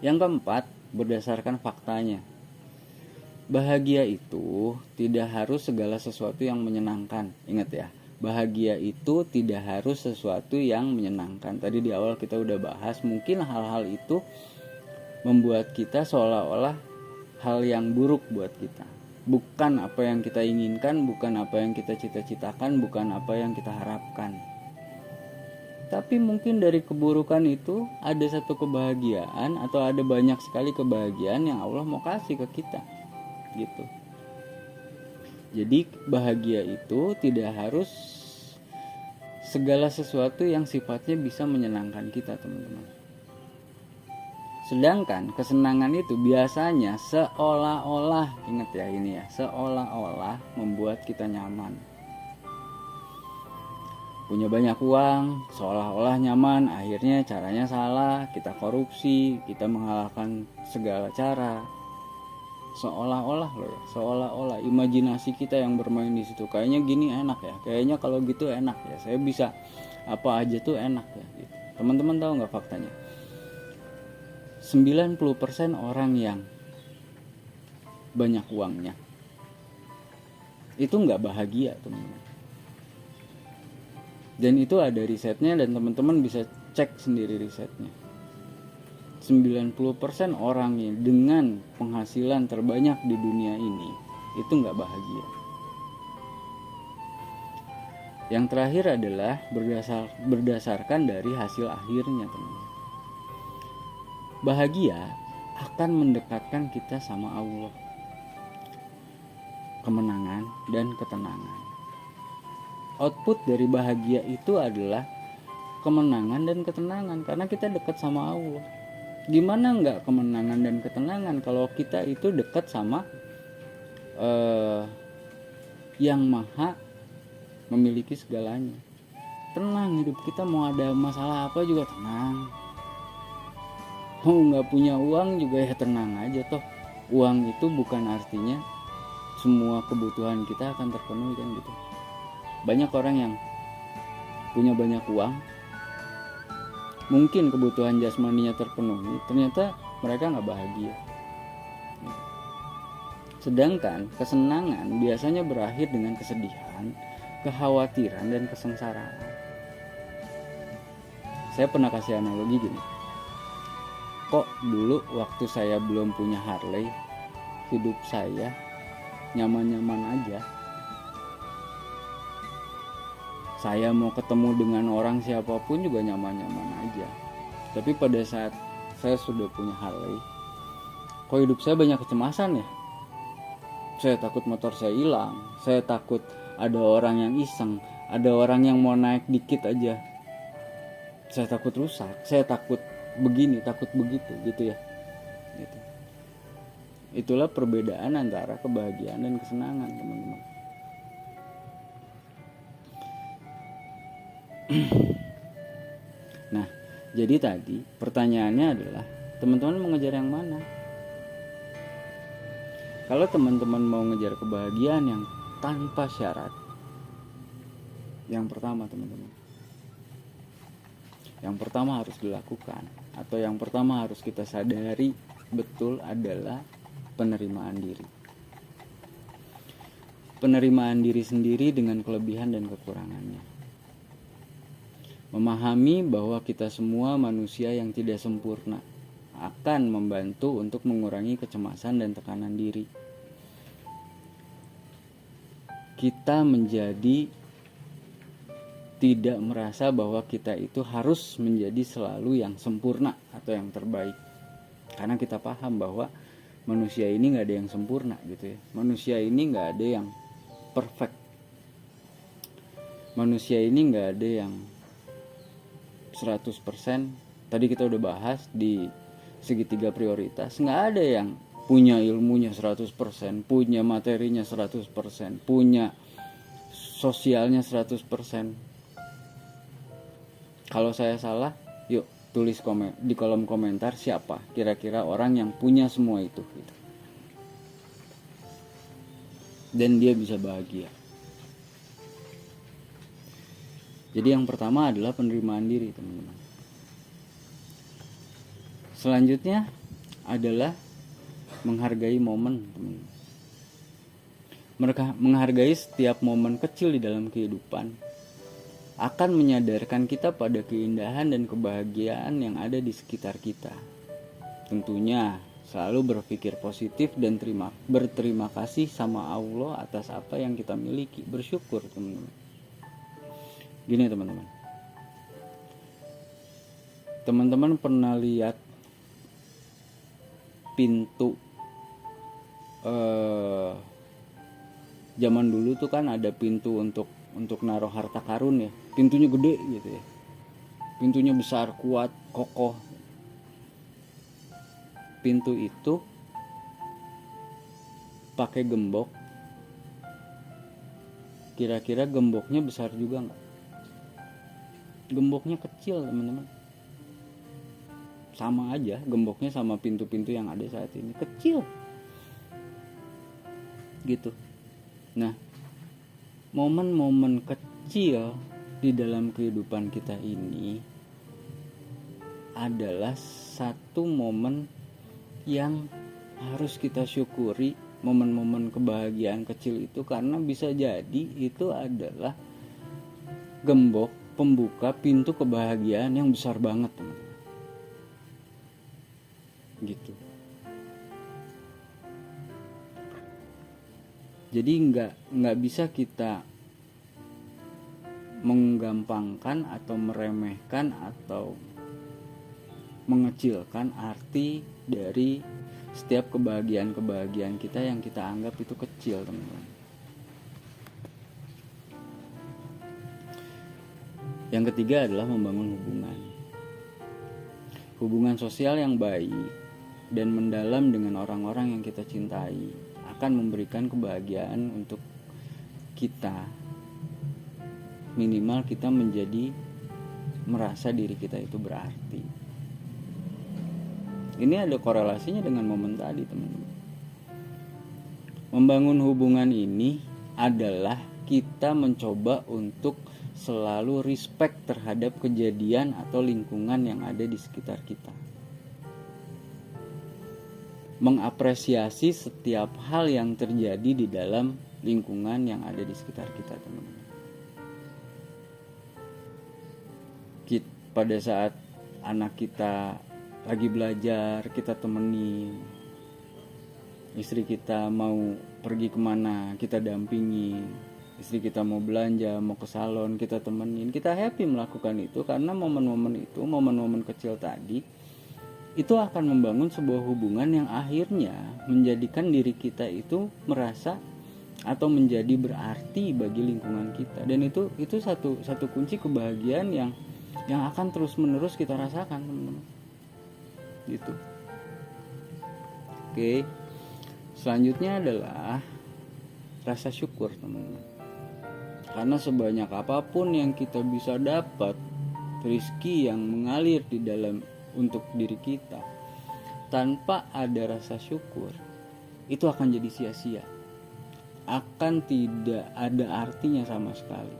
Yang keempat, berdasarkan faktanya. Bahagia itu tidak harus segala sesuatu yang menyenangkan. Ingat ya, bahagia itu tidak harus sesuatu yang menyenangkan. Tadi di awal kita udah bahas, mungkin hal-hal itu membuat kita seolah-olah hal yang buruk buat kita. Bukan apa yang kita inginkan, bukan apa yang kita cita-citakan, bukan apa yang kita harapkan. Tapi mungkin dari keburukan itu ada satu kebahagiaan atau ada banyak sekali kebahagiaan yang Allah mau kasih ke kita. Gitu. Jadi bahagia itu tidak harus segala sesuatu yang sifatnya bisa menyenangkan kita, teman-teman. Sedangkan kesenangan itu biasanya seolah-olah, ingat ya ini ya, seolah-olah membuat kita nyaman. Punya banyak uang, seolah-olah nyaman, akhirnya caranya salah, kita korupsi, kita menghalalkan segala cara. Seolah-olah loh ya, seolah-olah imajinasi kita yang bermain di situ. Kayaknya gini enak ya, kayaknya kalau gitu enak ya, saya bisa apa aja tuh enak ya gitu. Teman-teman tahu nggak faktanya? 90% orang yang banyak uangnya itu nggak bahagia, teman-teman. Dan itu ada risetnya dan teman-teman bisa cek sendiri risetnya. 90% orang yang dengan penghasilan terbanyak di dunia ini itu nggak bahagia. Yang terakhir adalah berdasarkan dari hasil akhirnya, teman-teman. Bahagia akan mendekatkan kita sama Allah, kemenangan dan ketenangan. Output dari bahagia itu adalah kemenangan dan ketenangan, karena kita dekat sama Allah. Gimana nggak kemenangan dan ketenangan kalau kita itu dekat sama yang maha memiliki segalanya. Tenang hidup kita, mau ada masalah apa juga tenang. Mau nggak punya uang juga ya tenang aja, toh uang itu bukan artinya semua kebutuhan kita akan terpenuhi kan gitu. Banyak orang yang punya banyak uang, mungkin kebutuhan jasmaninya terpenuhi, ternyata mereka nggak bahagia. Sedangkan kesenangan biasanya berakhir dengan kesedihan, kekhawatiran, dan kesengsaraan. Saya pernah kasih analogi gini. Kok dulu waktu saya belum punya Harley, hidup saya nyaman-nyaman aja. Saya mau ketemu dengan orang siapapun juga nyaman-nyaman aja. Tapi pada saat saya sudah punya Harley, kok hidup saya banyak kecemasan ya. Saya takut motor saya hilang, saya takut ada orang yang iseng, ada orang yang mau naik dikit aja, saya takut rusak, saya takut begini, takut begitu, gitu ya. Gitu. Itulah perbedaan antara kebahagiaan dan kesenangan, teman-teman. Nah, jadi tadi pertanyaannya adalah teman-teman mau ngejar yang mana? Kalau teman-teman mau ngejar kebahagiaan yang tanpa syarat, yang pertama teman-teman, yang pertama harus dilakukan, atau yang pertama harus kita sadari betul adalah penerimaan diri. Penerimaan diri sendiri dengan kelebihan dan kekurangannya. Memahami bahwa kita semua manusia yang tidak sempurna akan membantu untuk mengurangi kecemasan dan tekanan diri. Kita menjadi tidak merasa bahwa kita itu harus menjadi selalu yang sempurna atau yang terbaik. Karena kita paham bahwa manusia ini gak ada yang sempurna gitu ya. Manusia ini gak ada yang perfect. Manusia ini gak ada yang 100%. Tadi kita udah bahas di segitiga prioritas, gak ada yang punya ilmunya 100%, punya materinya 100%, punya sosialnya 100%. Kalau saya salah, yuk tulis di kolom komentar siapa kira-kira orang yang punya semua itu gitu. Dan dia bisa bahagia. Jadi yang pertama adalah penerimaan diri, teman-teman. Selanjutnya adalah menghargai momen, teman-teman. Mereka menghargai setiap momen kecil di dalam kehidupan akan menyadarkan kita pada keindahan dan kebahagiaan yang ada di sekitar kita. Tentunya selalu berpikir positif dan berterima kasih sama Allah atas apa yang kita miliki. Bersyukur, teman-teman. Gini teman-teman, teman-teman pernah lihat pintu zaman dulu tuh kan ada pintu untuk naruh harta karun ya, pintunya gede gitu ya, pintunya besar, kuat, kokoh. Pintu itu pakai gembok. Kira-kira gemboknya besar juga nggak? Gemboknya kecil, teman-teman. Sama aja gemboknya sama pintu-pintu yang ada saat ini, kecil gitu. Nah, momen-momen kecil di dalam kehidupan kita ini adalah satu momen yang harus kita syukuri. Momen-momen kebahagiaan kecil itu, karena bisa jadi itu adalah gembok pembuka pintu kebahagiaan yang besar banget, teman-teman. Gitu. Jadi nggak bisa kita menggampangkan atau meremehkan atau mengecilkan arti dari setiap kebahagiaan kita yang kita anggap itu kecil, teman-teman. Yang ketiga adalah membangun hubungan sosial yang baik dan mendalam dengan orang-orang yang kita cintai akan memberikan kebahagiaan untuk kita. Minimal kita menjadi merasa diri kita itu berarti. Ini ada korelasinya dengan momen tadi, teman-teman. Membangun hubungan ini adalah kita mencoba untuk selalu respect terhadap kejadian atau lingkungan yang ada di sekitar kita. Mengapresiasi setiap hal yang terjadi di dalam lingkungan yang ada di sekitar kita, teman-teman. Pada saat anak kita lagi belajar, kita temenin. Istri kita mau pergi kemana, kita dampingi. Istri kita mau belanja, mau ke salon, kita temenin, kita happy melakukan itu karena momen-momen itu, momen-momen kecil tadi itu akan membangun sebuah hubungan yang akhirnya menjadikan diri kita itu merasa atau menjadi berarti bagi lingkungan kita. Dan itu satu kunci kebahagiaan yang akan terus menerus kita rasakan, teman-teman. Gitu. Oke. Selanjutnya adalah rasa syukur, teman-teman. Karena sebanyak apapun yang kita bisa dapat, rezeki yang mengalir di dalam untuk diri kita, tanpa ada rasa syukur, itu akan jadi sia-sia. Akan tidak ada artinya sama sekali.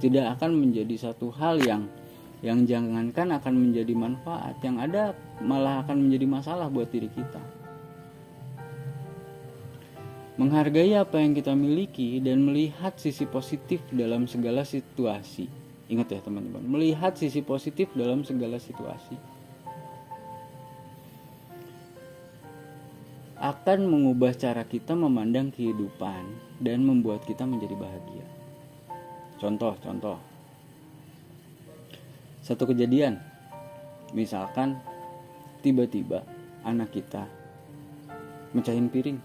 Tidak akan menjadi satu hal yang jangankan akan menjadi manfaat, yang ada malah akan menjadi masalah buat diri kita. Menghargai apa yang kita miliki dan melihat sisi positif dalam segala situasi. Ingat ya teman-teman, melihat sisi positif dalam segala situasi akan mengubah cara kita memandang kehidupan dan membuat kita menjadi bahagia. Contoh. Satu kejadian, misalkan tiba-tiba anak kita mecahin piring.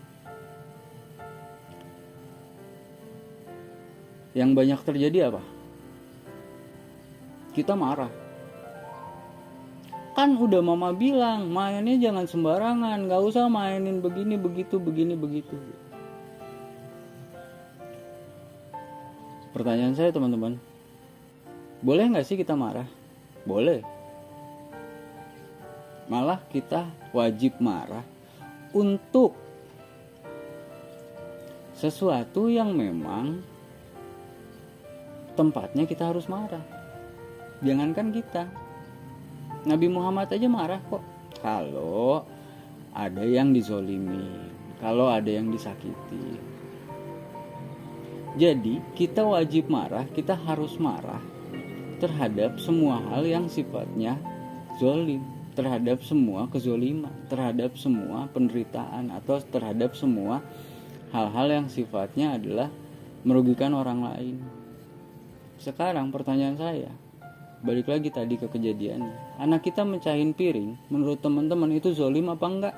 Yang banyak terjadi apa? Kita marah. Kan udah mama bilang mainnya jangan sembarangan, gak usah mainin begini begitu. Pertanyaan saya teman-teman, boleh gak sih kita marah? Boleh. Malah kita wajib marah untuk sesuatu yang memang tempatnya kita harus marah. Jangankan kita, Nabi Muhammad aja marah kok kalau ada yang dizolimin, kalau ada yang disakiti. Jadi kita wajib marah, kita harus marah terhadap semua hal yang sifatnya zolim, terhadap semua kezoliman, terhadap semua penderitaan, atau terhadap semua hal-hal yang sifatnya adalah merugikan orang lain. Sekarang pertanyaan saya, balik lagi tadi ke kejadiannya. Anak kita mecahin piring, menurut teman-teman itu zolim apa enggak?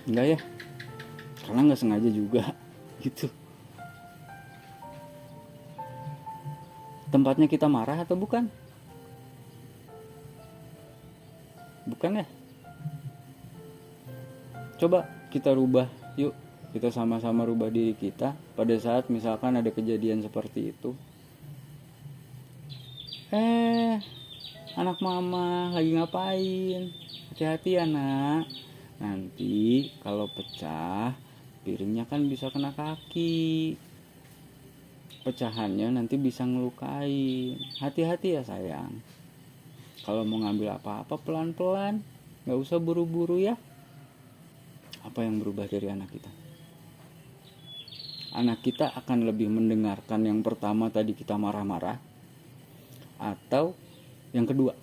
Enggak ya? Karena enggak sengaja juga gitu. Tempatnya kita marah atau bukan? Bukan ya? Coba kita rubah yuk. Kita sama-sama rubah diri kita pada saat misalkan ada kejadian seperti itu. Anak mama lagi ngapain? Hati-hati ya nak. Nanti kalau pecah, piringnya kan bisa kena kaki. Pecahannya nanti bisa ngelukain. Hati-hati ya sayang. Kalau mau ngambil apa-apa pelan-pelan, gak usah buru-buru ya. Apa yang berubah dari anak kita? Anak kita akan lebih mendengarkan yang pertama tadi kita marah-marah, atau yang kedua?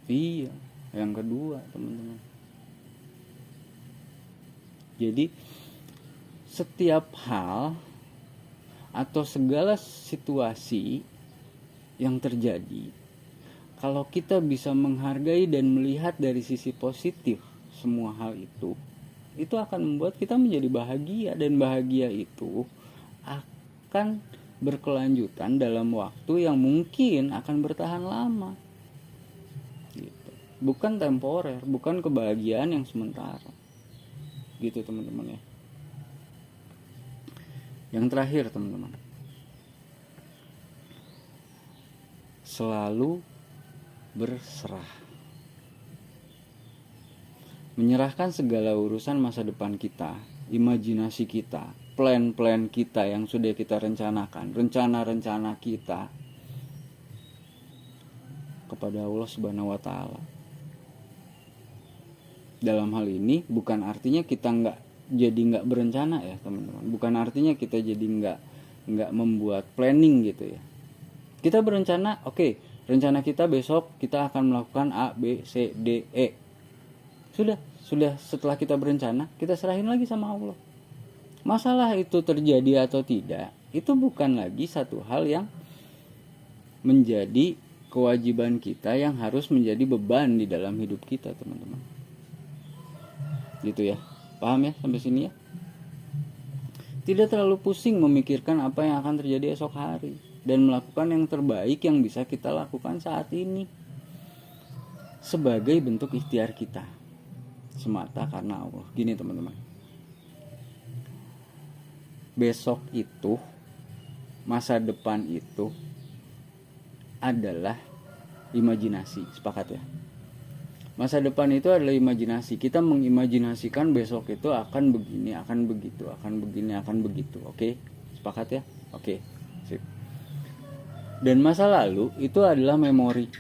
Iya, yang kedua teman-teman. Jadi setiap hal atau segala situasi yang terjadi, kalau kita bisa menghargai dan melihat dari sisi positif semua hal itu akan membuat kita menjadi bahagia. Dan bahagia itu akan berkelanjutan dalam waktu yang mungkin akan bertahan lama gitu. Bukan temporer, bukan kebahagiaan yang sementara gitu teman-teman ya. Yang terakhir teman-teman, selalu berserah. Menyerahkan segala urusan masa depan kita, imajinasi kita, plan-plan kita yang sudah kita rencanakan, rencana-rencana kita kepada Allah Subhanahu wa Ta'ala. Dalam hal ini bukan artinya kita nggak berencana ya teman-teman. Bukan artinya kita jadi nggak membuat planning gitu ya. Kita berencana, oke, rencana kita besok kita akan melakukan A, B, C, D, E. Sudah setelah kita berencana, kita serahin lagi sama Allah. Masalah itu terjadi atau tidak, itu bukan lagi satu hal yang menjadi kewajiban kita yang harus menjadi beban di dalam hidup kita, teman-teman. Gitu ya. Paham ya sampai sini ya? Tidak terlalu pusing memikirkan apa yang akan terjadi esok hari dan melakukan yang terbaik yang bisa kita lakukan saat ini sebagai bentuk ikhtiar kita semata karena Allah. Gini teman-teman, besok itu, masa depan itu adalah imajinasi, sepakat ya? Masa depan itu adalah imajinasi. Kita mengimajinasikan besok itu akan begini, akan begitu, akan begini, akan begitu. Oke? Sepakat ya? Oke. Sip. Dan masa lalu itu adalah memori.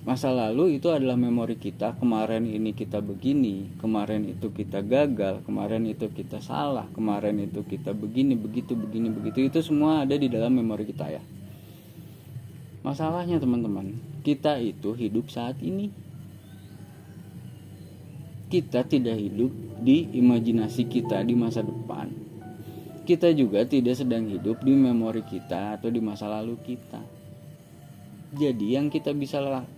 Masa lalu itu adalah memori kita. Kemarin ini kita begini, kemarin itu kita gagal, kemarin itu kita salah, kemarin itu kita begini, begitu, begini, begitu. Itu semua ada di dalam memori kita ya. Masalahnya teman-teman, kita itu hidup saat ini. Kita tidak hidup di imajinasi kita di masa depan. Kita juga tidak sedang hidup di memori kita atau di masa lalu kita. Jadi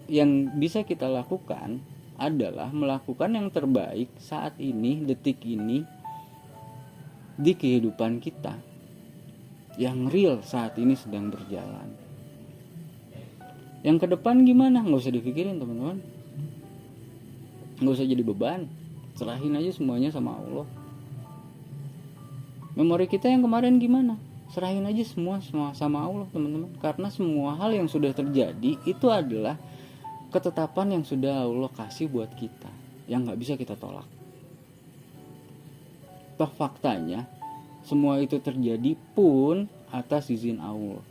yang bisa kita lakukan adalah melakukan yang terbaik saat ini, detik ini, di kehidupan kita yang real saat ini sedang berjalan. Yang ke depan gimana? Nggak usah dipikirin teman-teman. Nggak usah jadi beban. Serahin aja semuanya sama Allah. Memori kita yang kemarin gimana? Serahin aja semua sama Allah teman-teman. Karena semua hal yang sudah terjadi itu adalah ketetapan yang sudah Allah kasih buat kita, yang nggak bisa kita tolak. Toh faktanya semua itu terjadi pun atas izin Allah.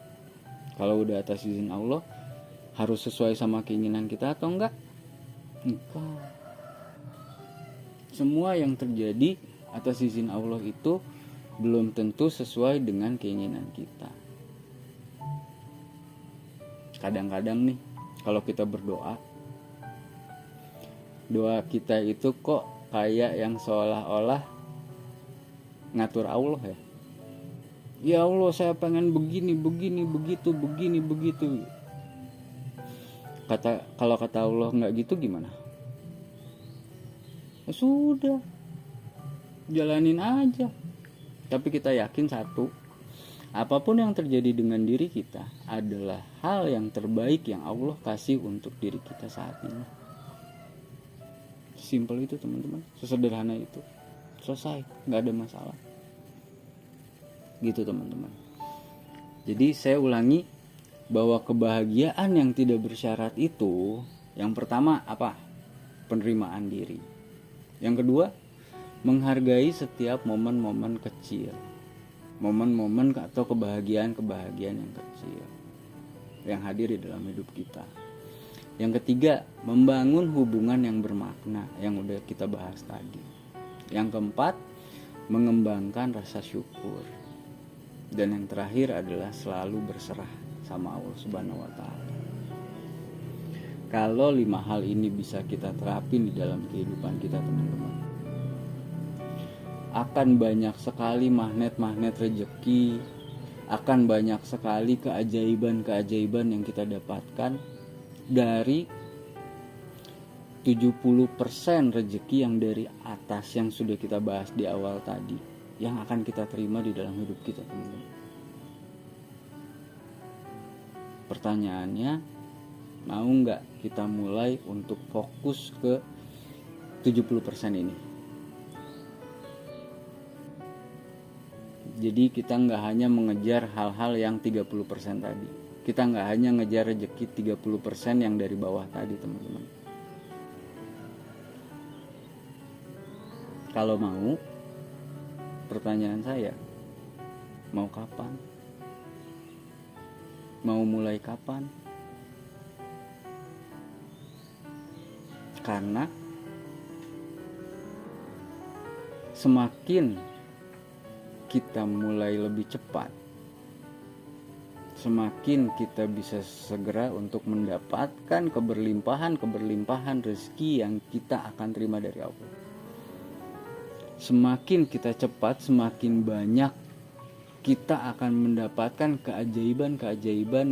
Kalau udah atas izin Allah, harus sesuai sama keinginan kita atau enggak? Enggak. Semua yang terjadi atas izin Allah itu belum tentu sesuai dengan keinginan kita. Kadang-kadang nih, kalau kita berdoa, doa kita itu kok kayak yang seolah-olah ngatur Allah ya. Ya Allah, saya pengen begini, begitu. Kalau kata Allah nggak gitu gimana? Ya sudah, jalanin aja. Tapi kita yakin satu, apapun yang terjadi dengan diri kita adalah hal yang terbaik yang Allah kasih untuk diri kita saat ini. Simpel itu teman-teman, sesederhana itu. Selesai, nggak ada masalah. Gitu teman-teman. Jadi saya ulangi, bahwa kebahagiaan yang tidak bersyarat itu, yang pertama apa? Penerimaan diri. Yang kedua, menghargai setiap momen-momen kecil, momen-momen atau kebahagiaan yang kecil yang hadir di dalam hidup kita. Yang ketiga, membangun hubungan yang bermakna yang udah kita bahas tadi. Yang keempat, mengembangkan rasa syukur. Dan yang terakhir adalah selalu berserah sama Allah Subhanahu wa Ta'ala. Kalau 5 hal ini bisa kita terapin di dalam kehidupan kita teman-teman, akan banyak sekali magnet-magnet rejeki, akan banyak sekali keajaiban-keajaiban yang kita dapatkan dari 70% rejeki yang dari atas yang sudah kita bahas di awal tadi, yang akan kita terima di dalam hidup kita teman-teman. Pertanyaannya, mau nggak kita mulai untuk fokus ke 70% ini? Jadi kita nggak hanya mengejar hal-hal yang 30% tadi. Kita nggak hanya ngejar rezeki 30% yang dari bawah tadi teman-teman. Kalau mau, pertanyaan saya, mau kapan? Mau mulai kapan? Karena semakin kita mulai lebih cepat, semakin kita bisa segera untuk mendapatkan keberlimpahan rezeki yang kita akan terima dari Allah. Semakin kita cepat, semakin banyak kita akan mendapatkan keajaiban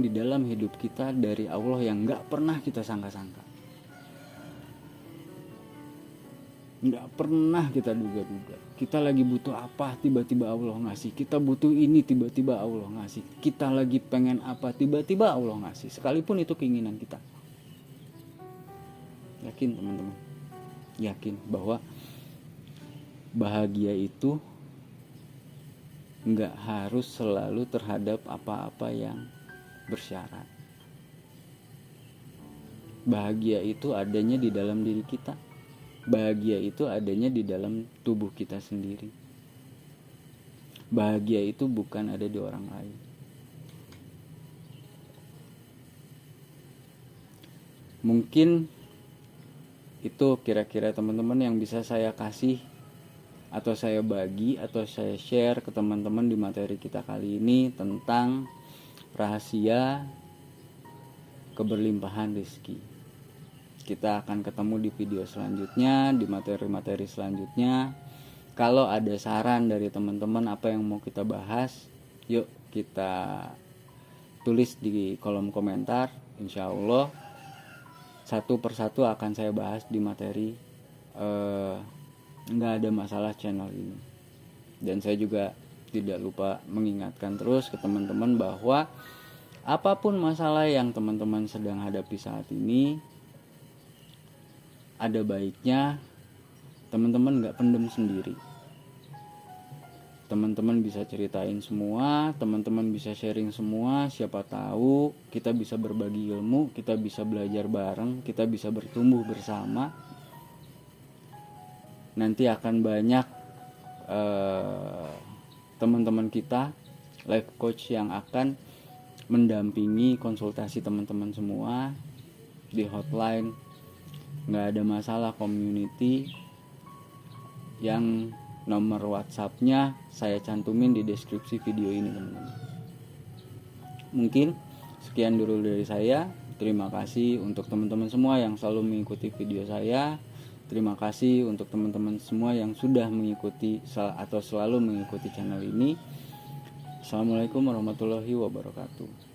di dalam hidup kita dari Allah yang gak pernah kita sangka-sangka, gak pernah kita duga-duga. Kita lagi butuh apa, tiba-tiba Allah ngasih. Kita butuh ini, tiba-tiba Allah ngasih. Kita lagi pengen apa, tiba-tiba Allah ngasih. Sekalipun itu keinginan kita. Yakin teman-teman, yakin bahwa bahagia itu nggak harus selalu terhadap apa-apa yang bersyarat. Bahagia itu adanya di dalam diri kita. Bahagia itu adanya di dalam tubuh kita sendiri. Bahagia itu bukan ada di orang lain. Mungkin itu kira-kira teman-teman yang bisa saya kasih atau saya bagi atau saya share ke teman-teman di materi kita kali ini tentang rahasia keberlimpahan rezeki. Kita akan ketemu di video selanjutnya, di materi-materi selanjutnya. Kalau ada saran dari teman-teman apa yang mau kita bahas, yuk kita tulis di kolom komentar. Insya Allah satu persatu akan saya bahas di materi. Nggak ada masalah channel ini. Dan saya juga tidak lupa mengingatkan terus ke teman-teman bahwa apapun masalah yang teman-teman sedang hadapi saat ini, ada baiknya teman-teman gak pendem sendiri. Teman-teman bisa ceritain semua, teman-teman bisa sharing semua. Siapa tahu kita bisa berbagi ilmu, kita bisa belajar bareng, kita bisa bertumbuh bersama. Nanti akan banyak teman-teman kita, life coach yang akan mendampingi konsultasi teman-teman semua di hotline. Nggak ada masalah, community yang nomor WhatsApp-nya saya cantumin di deskripsi video ini teman-teman. Mungkin sekian dulu dari saya. Terima kasih untuk teman-teman semua yang selalu mengikuti video saya. Terima kasih untuk teman-teman semua yang sudah mengikuti atau selalu mengikuti channel ini. Assalamualaikum warahmatullahi wabarakatuh.